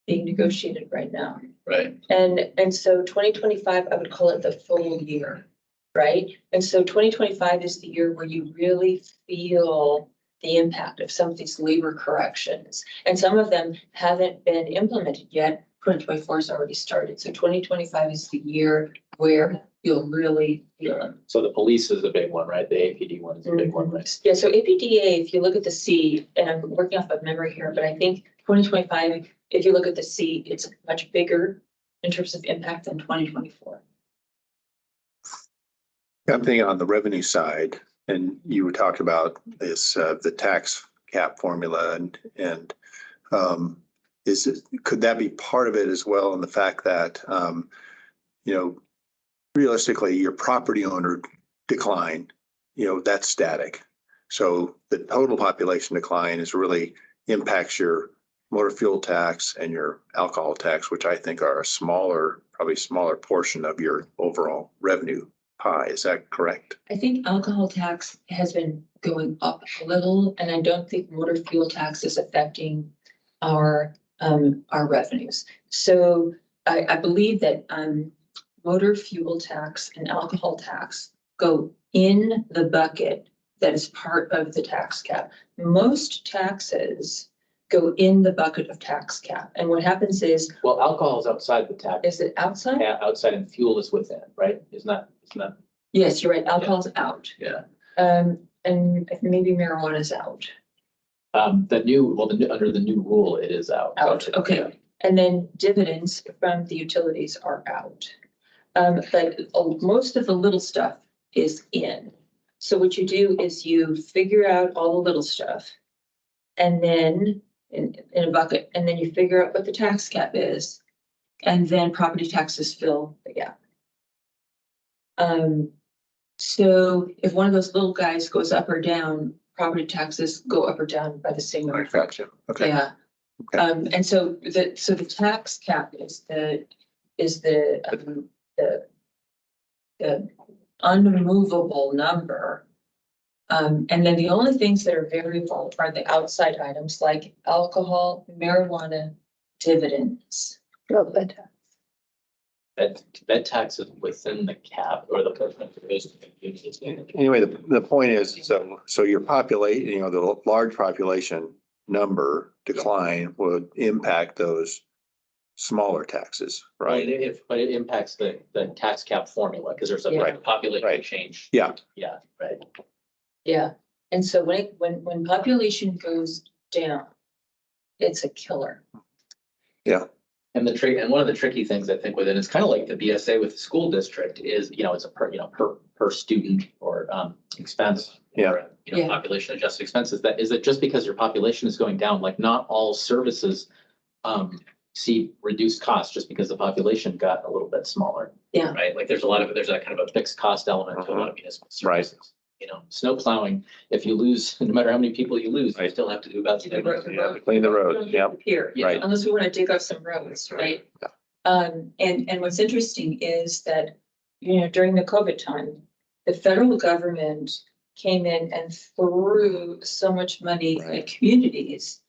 being negotiated right now. Right. And so 2025, I would call it the full year, right? And so 2025 is the year where you really feel the impact of some of these labor corrections. And some of them haven't been implemented yet. 2024 has already started. So 2025 is the year where you'll really feel it. So the police is a big one, right? The APD one is a big one, right? Yeah, so APDA, if you look at the C, and I'm working off of memory here, but I think 2025, if you look at the C, it's much bigger in terms of impact than 2024. I'm thinking on the revenue side, and you were talking about this, the tax cap formula and could that be part of it as well? And the fact that, realistically, your property owner decline, that's static. So the total population decline is really impacts your motor fuel tax and your alcohol tax, which I think are probably smaller portion of your overall revenue pie. Is that correct? I think alcohol tax has been going up a little, and I don't think motor fuel tax is affecting our revenues. So I believe that, motor fuel tax and alcohol tax go in the bucket that is part of the tax cap. Most taxes go in the bucket of tax cap. And what happens is, Well, alcohol is outside the tax. is it outside? Yeah, outside and fuel is within, right? Isn't that? Yes, you're right. Alcohol's out. Yeah. And maybe marijuana's out. Under the new rule, it is out. Out, okay. And then dividends from the utilities are out. But most of the little stuff is in. So what you do is you figure out all the little stuff and then in a bucket, and then you figure out what the tax cap is. And then property taxes fill the gap. So if one of those little guys goes up or down, property taxes go up or down by the same amount. Gotcha. Okay. Yeah. Okay. And so the tax cap is the unmovable number. And then the only things that are variable are the outside items like alcohol, marijuana, dividends. That tax is within the cap or the person who goes to the community. Anyway, the point is, so your population, the large population number decline would impact those smaller taxes, Right, right? but it impacts the tax cap formula because there's a Yeah. population Right. change. Yeah. Yeah, right. Yeah. And so when population goes down, it's a killer. And one of the tricky things I think with it is kind of like the BSA with the school district is, it's a per student or expense. Yeah. Or, Yeah. population adjusted expenses. That is it just because your population is going down, like not all services see reduced costs just because the population got a little bit smaller. Yeah. Right? Like there's a kind of a fixed cost element to a lot of municipal Right. services. Snow plowing, if you lose, no matter how many people you lose, you Right. still have to do about. Clean the road, yeah. Here, Right. unless we want to dig up some roads, right? Yeah. And what's interesting is that, during the COVID time, the federal government came in and threw so much money Right. at communities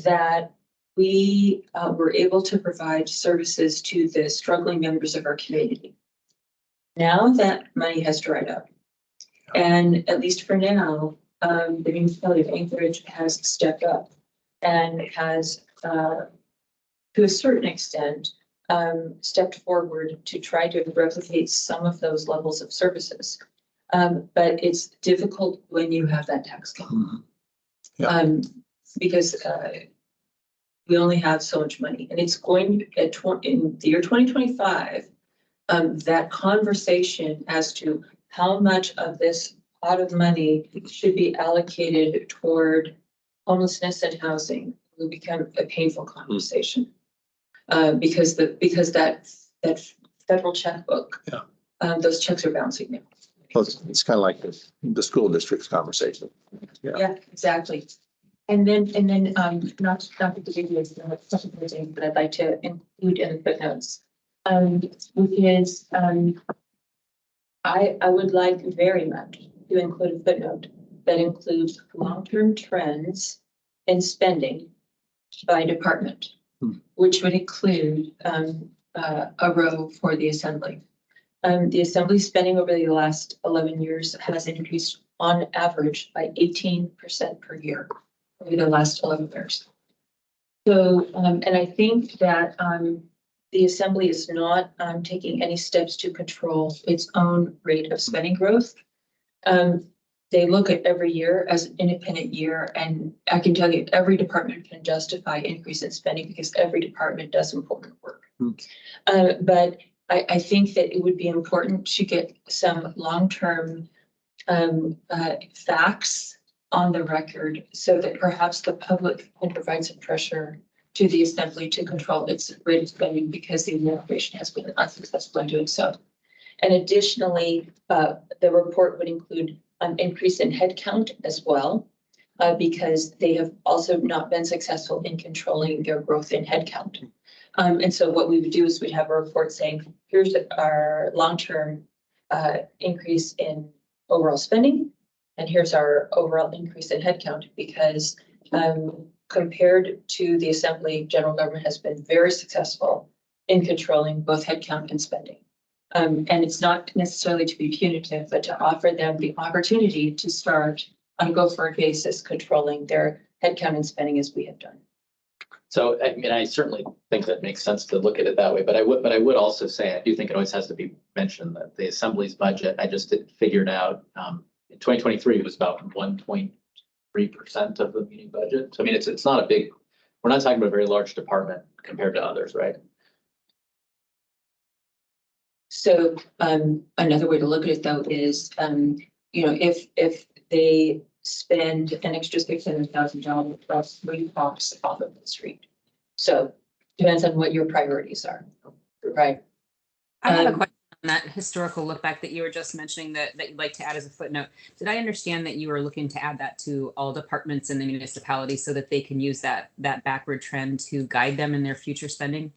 that we were able to provide services to the struggling members of our community. Now that money has dried up. And at least for now, the municipality of Anchorage has stepped up and has, to a certain extent, stepped forward to try to replicate some of those levels of services. But it's difficult when you have that tax cap. Yeah. Because we only have so much money, and it's going in the year 2025. That conversation as to how much of this pot of money should be allocated toward homelessness and housing will become a painful conversation. Because that federal checkbook. Yeah. Those checks are bouncing now. Well, it's kind of like the school district's conversation. Yeah. Yeah, exactly. And then, not to give you a second thing, but I'd like to include in the footnotes. Which is, I would like very much to include a footnote that includes long-term trends in spending by department, which would include, a row for the assembly. The assembly spending over the last 11 years has increased on average by 18% per year over the last 11 years. So, and I think that the assembly is not taking any steps to control its own rate of spending growth. They look at every year as an independent year, and I can tell you every department can justify increase in spending because every department does important work. But I think that it would be important to get some long-term facts on the record so that perhaps the public can provide some pressure to the assembly to control its rate of spending because the administration has been unsuccessful in doing so. And additionally, the report would include an increase in headcount as well, because they have also not been successful in controlling their growth in headcount. And so what we would do is we'd have a report saying, here's our long-term increase in overall spending, and here's our overall increase in headcount, because compared to the assembly, general government has been very successful in controlling both headcount and spending. And it's not necessarily to be punitive, but to offer them the opportunity to start on a go-forward basis controlling their headcount and spending as we have done. So, I mean, I certainly think that makes sense to look at it that way, but I would also say, I do think it always has to be mentioned that the assembly's budget, I just figured out, in 2023, it was about 1.3% of the meeting budget. So, I mean, it's not a big, we're not talking about a very large department compared to others, right? So another way to look at it though is, if they spend an extra $600,000, that's 3 blocks off of the street. So depends on what your priorities are, right? I have a question on that historical look back that you were just mentioning that you'd like to add as a footnote. Did I understand that you were looking to add that to all departments in the municipality so that they can use that backward trend to guide them in their future spending?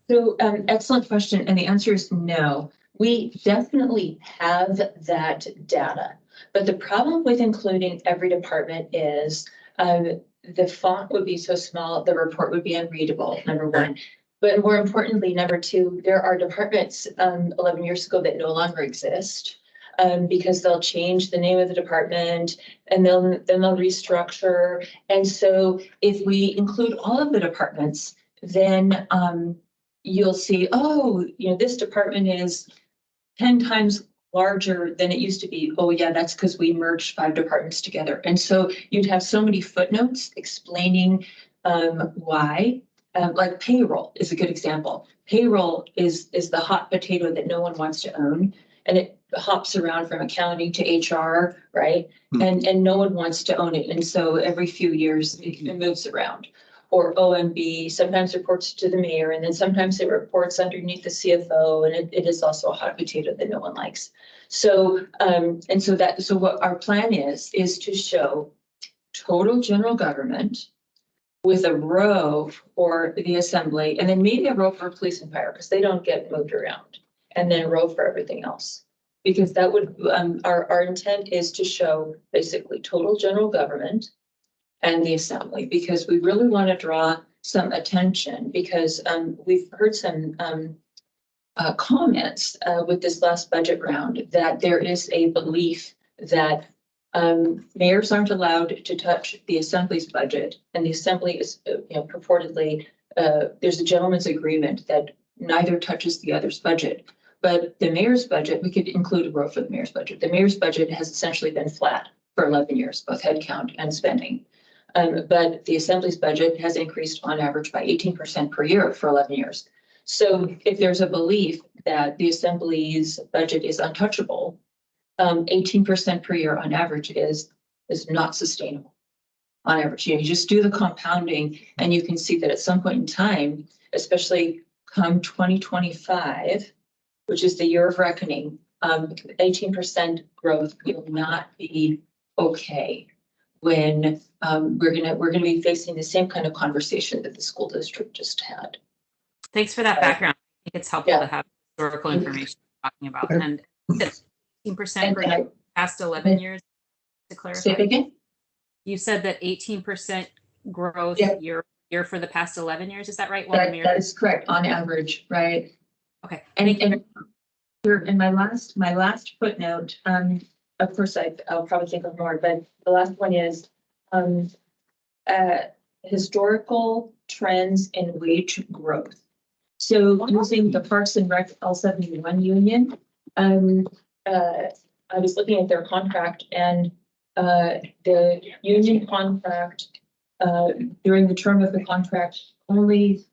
So excellent question. And the answer is no. We definitely have that data. But the problem with including every department is the font would be so small, the report would be unreadable, number one. But more importantly, number two, there are departments 11 years ago that no longer exist because they'll change the name of the department and then they'll restructure. And so if we include all of the departments, then you'll see, oh, this department is 10 times larger than it used to be. Oh yeah, that's because we merged 5 departments together. And so you'd have so many footnotes explaining why, like payroll is a good example. Payroll is the hot potato that no one wants to own. And it hops around from accounting to HR, right? And no one wants to own it. And so every few years it moves around. Or OMB sometimes reports to the mayor, and then sometimes it reports underneath the CFO, and it is also a hot potato that no one likes. So, so what our plan is to show total general government with a row for the assembly, and then maybe a row for police and fire, because they don't get moved around, and then a row for everything else. Because that would, our intent is to show basically total general government and the assembly, because we really want to draw some attention, because we've heard some comments with this last budget round that there is a belief that mayors aren't allowed to touch the assembly's budget, and the assembly is purportedly there's a gentleman's agreement that neither touches the other's budget. But the mayor's budget, we could include a row for the mayor's budget. The mayor's budget has essentially been flat for 11 years, both headcount and spending. But the assembly's budget has increased on average by 18% per year for 11 years. So if there's a belief that the assembly's budget is untouchable, 18% per year on average is not sustainable. on average. You know, you just do the compounding and you can see that at some point in time, especially come 2025, which is the year of reckoning, 18% growth will not be okay when we're gonna be facing the same kind of conversation that the school district just had. Thanks for that background. I think it's helpful Yeah. to have historical information talking about, Okay. and 18% for And the past 11 years, to say it clarify. again? You said that 18% growth Yeah. year for the past 11 years, is that right? While the mayor- That is correct, on average, right? Okay, And, thank you. and here in my last footnote, of course, I'll probably think of more, but the last one is, historical trends in wage growth. So using the Parks and Rec L71 union, I was looking at their contract and, the union contract, during the term of the contract, only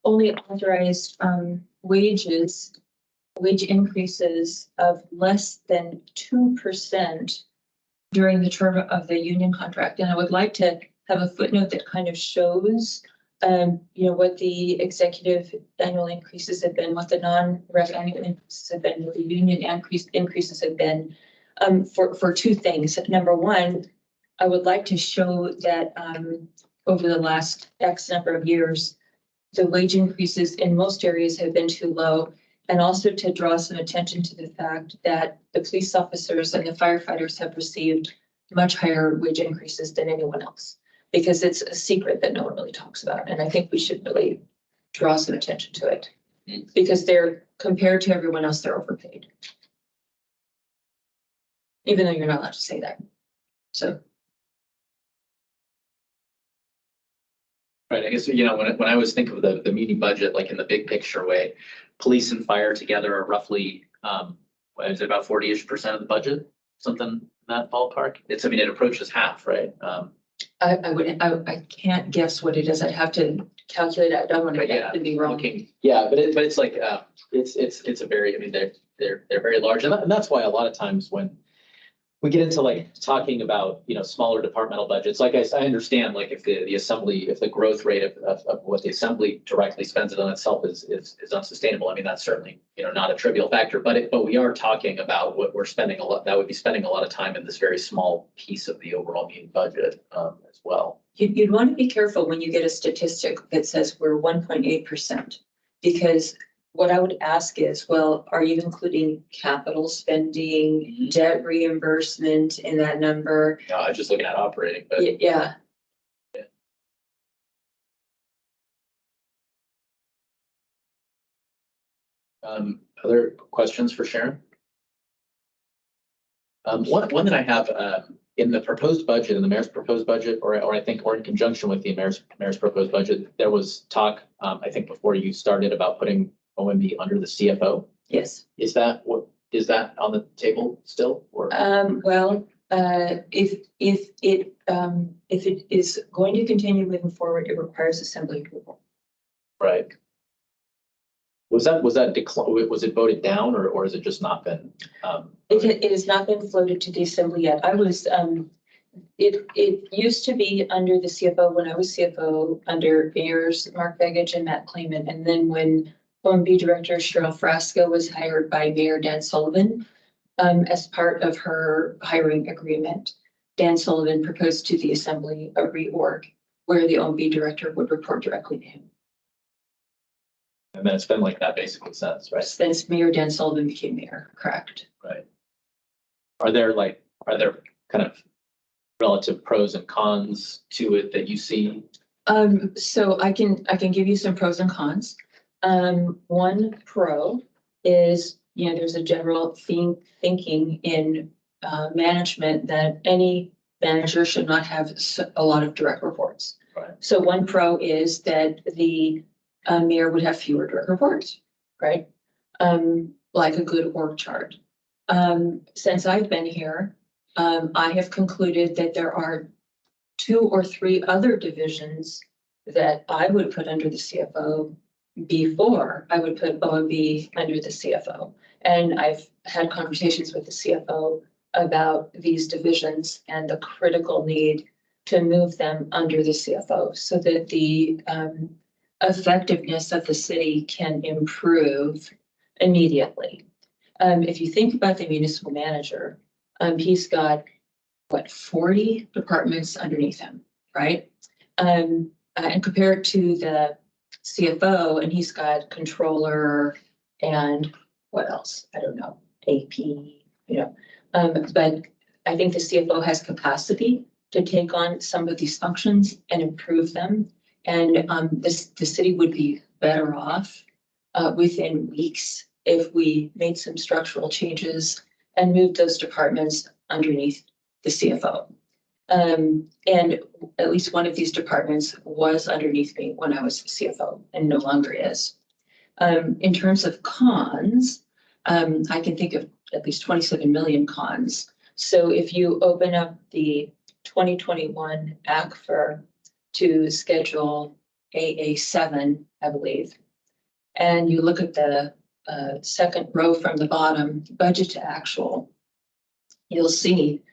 authorized, wage increases of less than 2% during the term of the union contract. And I would like to have a footnote that kind of shows, you know, what the executive annual increases have been, what the non-ref annual increases have been, what the union increases have been, for two things. Number one, I would like to show that, over the last X number of years, the wage increases in most areas have been too low. And also to draw some attention to the fact that the police officers and the firefighters have received much higher wage increases than anyone else, because it's a secret that no one really talks about. And I think we should really draw some attention to it, because they're, compared to everyone else, they're overpaid. Even though you're not allowed to say that. So. Right, I guess, you know, when I was thinking of the muni budget, like in the big picture way, police and fire together are roughly, what is it, about 40-ish% of the budget? Something in that ballpark? It's, I mean, it approaches half, right? I can't guess what it is. I'd have to calculate. I don't want But yeah, to be wrong. Yeah, but it's like, it's a very, I mean, they're very large. And that's why a lot of times when we get into like talking about, you know, smaller departmental budgets, like I understand, like if the assembly, if the growth rate of what the assembly directly spends it on itself is unsustainable. I mean, that's certainly, you know, not a trivial factor, but we are talking about what we're spending a lot, that would be spending a lot of time in this very small piece of the overall meeting budget, as well. You'd want to be careful when you get a statistic that says we're 1.8%, because what I would ask is, well, are you including capital spending, debt reimbursement in that number? No, I'm just looking at operating, but Yeah. other questions for Sharon? One that I have, in the proposed budget, in the mayor's proposed budget, or I think, or in conjunction with the mayor's proposed budget, there was talk, I think before you started, about putting OMB under the CFO. Yes. Is that on the table still, or? Well, if it is going to continue moving forward, it requires assembly approval. Right. Was it voted down, or has it just not been? It has not been floated to the assembly yet. It used to be under the CFO when I was CFO, under mayors Mark Begich and Matt Klayman. And then when OMB Director Cheryl Frasco was hired by Mayor Dan Sullivan, as part of her hiring agreement, Dan Sullivan proposed to the assembly a reorg where the OMB Director would report directly to him. And then it's been like that basically since, right? Since Mayor Dan Sullivan became mayor, correct? Right. Are there kind of relative pros and cons to it that you see? So I can give you some pros and cons. One pro is, you know, there's a general thinking in management that any manager should not have a lot of direct reports. Right. So one pro is that the mayor would have fewer direct reports, right? Like a good org chart. Since I've been here, I have concluded that there are 2 or 3 other divisions that I would put under the CFO before I would put OMB under the CFO. And I've had conversations with the CFO about these divisions and the critical need to move them under the CFO so that the effectiveness of the city can improve immediately. If you think about the municipal manager, he's got, what, 40 departments underneath him, right? And compare it to the CFO, and he's got controller and what else? I don't know, AP, but I think the CFO has capacity to take on some of these functions and improve them. And the city would be better off within weeks if we made some structural changes and moved those departments underneath the CFO. And at least one of these departments was underneath me when I was CFO and no longer is. In terms of cons, I can think of at least 27 million cons. So if you open up the 2021 ACFR to schedule AA7, I believe, and you look at the second row from the bottom, budget to actual, you'll see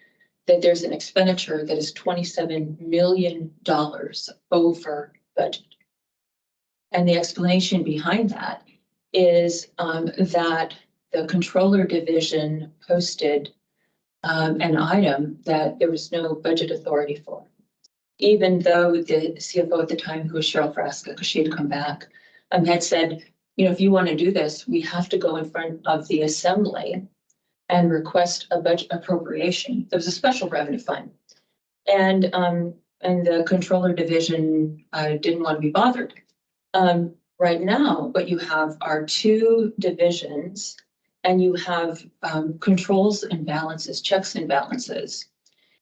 that there's an expenditure that is $27 million over budget. And the explanation behind that is that the controller division posted an item that there was no budget authority for. Even though the CFO at the time, who was Cheryl Frasca, because she had come back, had said, if you want to do this, we have to go in front of the assembly and request a budget appropriation. There was a special revenue fund. And the controller division didn't want to be bothered. Right now, what you have are two divisions, and you have controls and balances, checks and balances.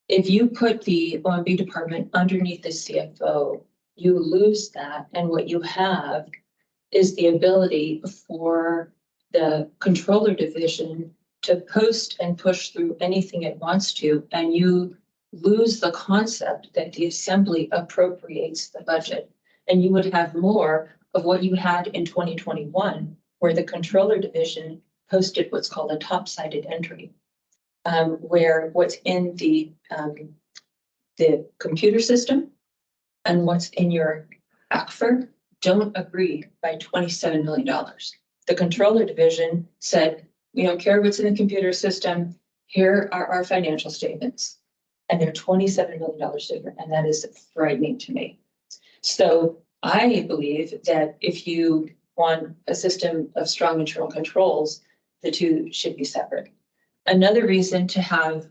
If you put the OMB department underneath the CFO, you lose that. And what you have is the ability for the controller division to post and push through anything it wants to, and you lose the concept that the assembly appropriates the budget. And you would have more of what you had in 2021, where the controller division posted what's called a top-sided entry, where what's in the computer system and what's in your ACFR don't agree by $27 million. The controller division said, we don't care what's in the computer system. Here are our financial statements. And they're $27 million different. And that is frightening to me. So I believe that if you want a system of strong internal controls, the two should be separate. Another reason to have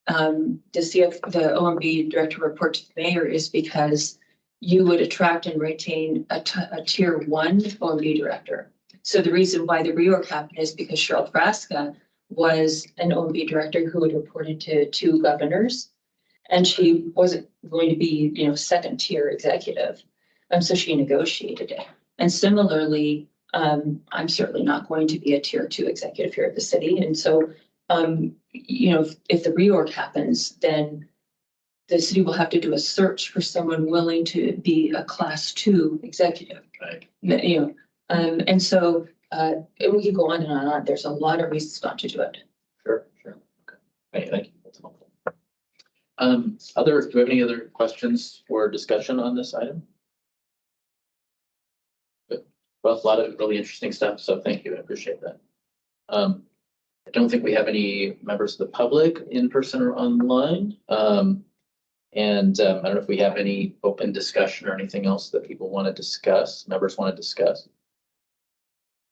the OMB director report to the mayor is because you would attract and retain a tier 1 OMB director. So the reason why the reorg happened is because Cheryl Frasca was an OMB director who had reported to 2 governors, and she wasn't going to be, second tier executive. So she negotiated it. And similarly, I'm certainly not going to be a tier 2 executive here at the city. And so, if the reorg happens, then the city will have to do a search for someone willing to be a class 2 executive. Right. And so, and we could go on and on and on. There's a lot of reasons not to do it. Sure. Okay. Thank you. That's helpful. Do we have any other questions or discussion on this item? Good. Well, a lot of really interesting stuff, so thank you. I appreciate that. I don't think we have any members of the public in person or online. And I don't know if we have any open discussion or anything else that people want to discuss, members want to discuss.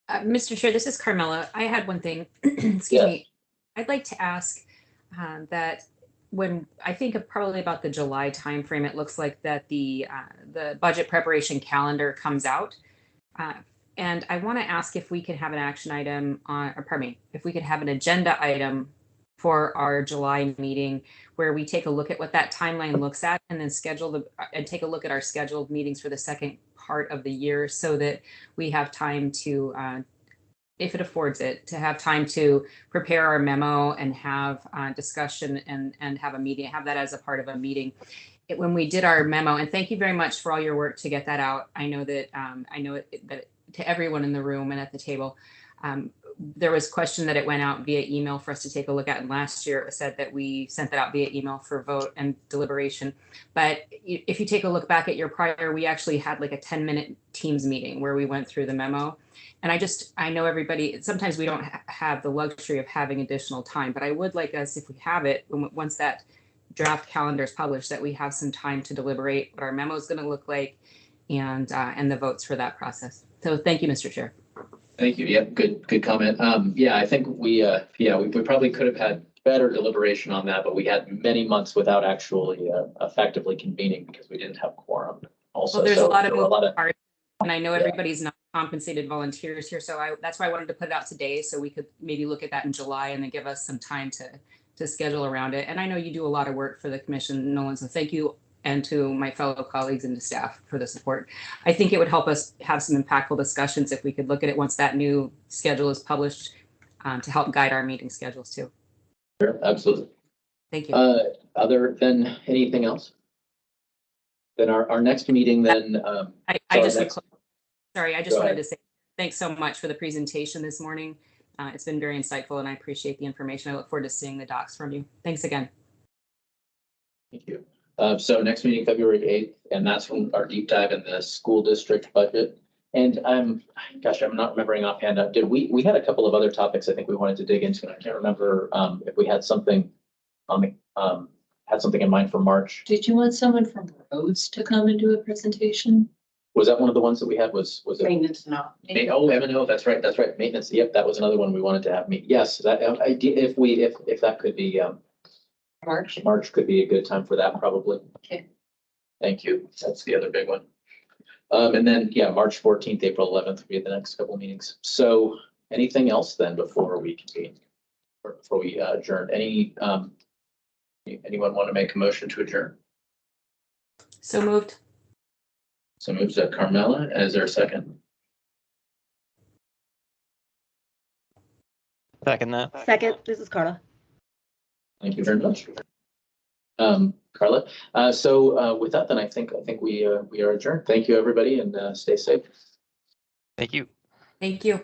Mr. Chair, this is Carmela. I had one thing. Excuse Yes. me. I'd like to ask that when I think of probably about the July timeframe, it looks like that the budget preparation calendar comes out. And I want to ask if we could have an action item if we could have an agenda item for our July meeting where we take a look at what that timeline looks at and then take a look at our scheduled meetings for the second part of the year so that we have time to, if it affords it, to have time to prepare our memo and have discussion and have a meeting, have that as a part of a meeting. When we did our memo, and thank you very much for all your work to get that out. I know that, that to everyone in the room and at the table, there was question that it went out via email for us to take a look at. And last year it was said that we sent that out via email for vote and deliberation. But if you take a look back at your prior, we actually had like a 10-minute Teams meeting where we went through the memo. And I know everybody, sometimes we don't have the luxury of having additional time, but I would like us, if we have it, once that draft calendar is published, that we have some time to deliberate what our memo is going to look like and the votes for that process. So thank you, Mr. Chair. Thank you. Yeah, good comment. Yeah, I think we probably could have had better deliberation on that, but we had many months without actually effectively convening because we didn't have quorum also. Well, there's So a lot of there were moving parts, and I know Yeah. everybody's not compensated volunteers here, so that's why I wanted to put it out today, so we could maybe look at that in July and then give us some time to schedule around it. And I know you do a lot of work for the commission, Nolan, so thank you, and to my fellow colleagues and the staff for the support. I think it would help us have some impactful discussions if we could look at it once that new schedule is published, to help guide our meeting schedules too. Sure, absolutely. Thank you. Other than anything else? Then our next meeting then, I so just, next- sorry, I just Go wanted ahead. to say, thanks so much for the presentation this morning. It's been very insightful and I appreciate the information. I look forward to seeing the docs from you. Thanks again. thank you. So next meeting, February 8th, and that's when our deep dive in the school district budget. And I'm not remembering offhand. We had a couple of other topics I think we wanted to dig into, and I can't remember if we had something in mind for March. Did you want someone from roads to come and do a presentation? Was that one of the ones that we had? Was it? Maintenance, no. Oh, M&O, that's right. Maintenance. Yep, that was another one we wanted to have meet. Yes, that if that could be, March? March could be a good time for that, probably. Okay. Thank you. That's the other big one. And then, yeah, March 14th, April 11th will be the next couple meetings. So anything else then before we convene? Or before we adjourn? Anyone want to make a motion to adjourn? So moved. So moves Carmela. Is there a second? Second that. Second, this is Carla. Thank you very much. Carla. With that, then I think we are adjourned. Thank you, everybody, and stay safe. Thank you. Thank you.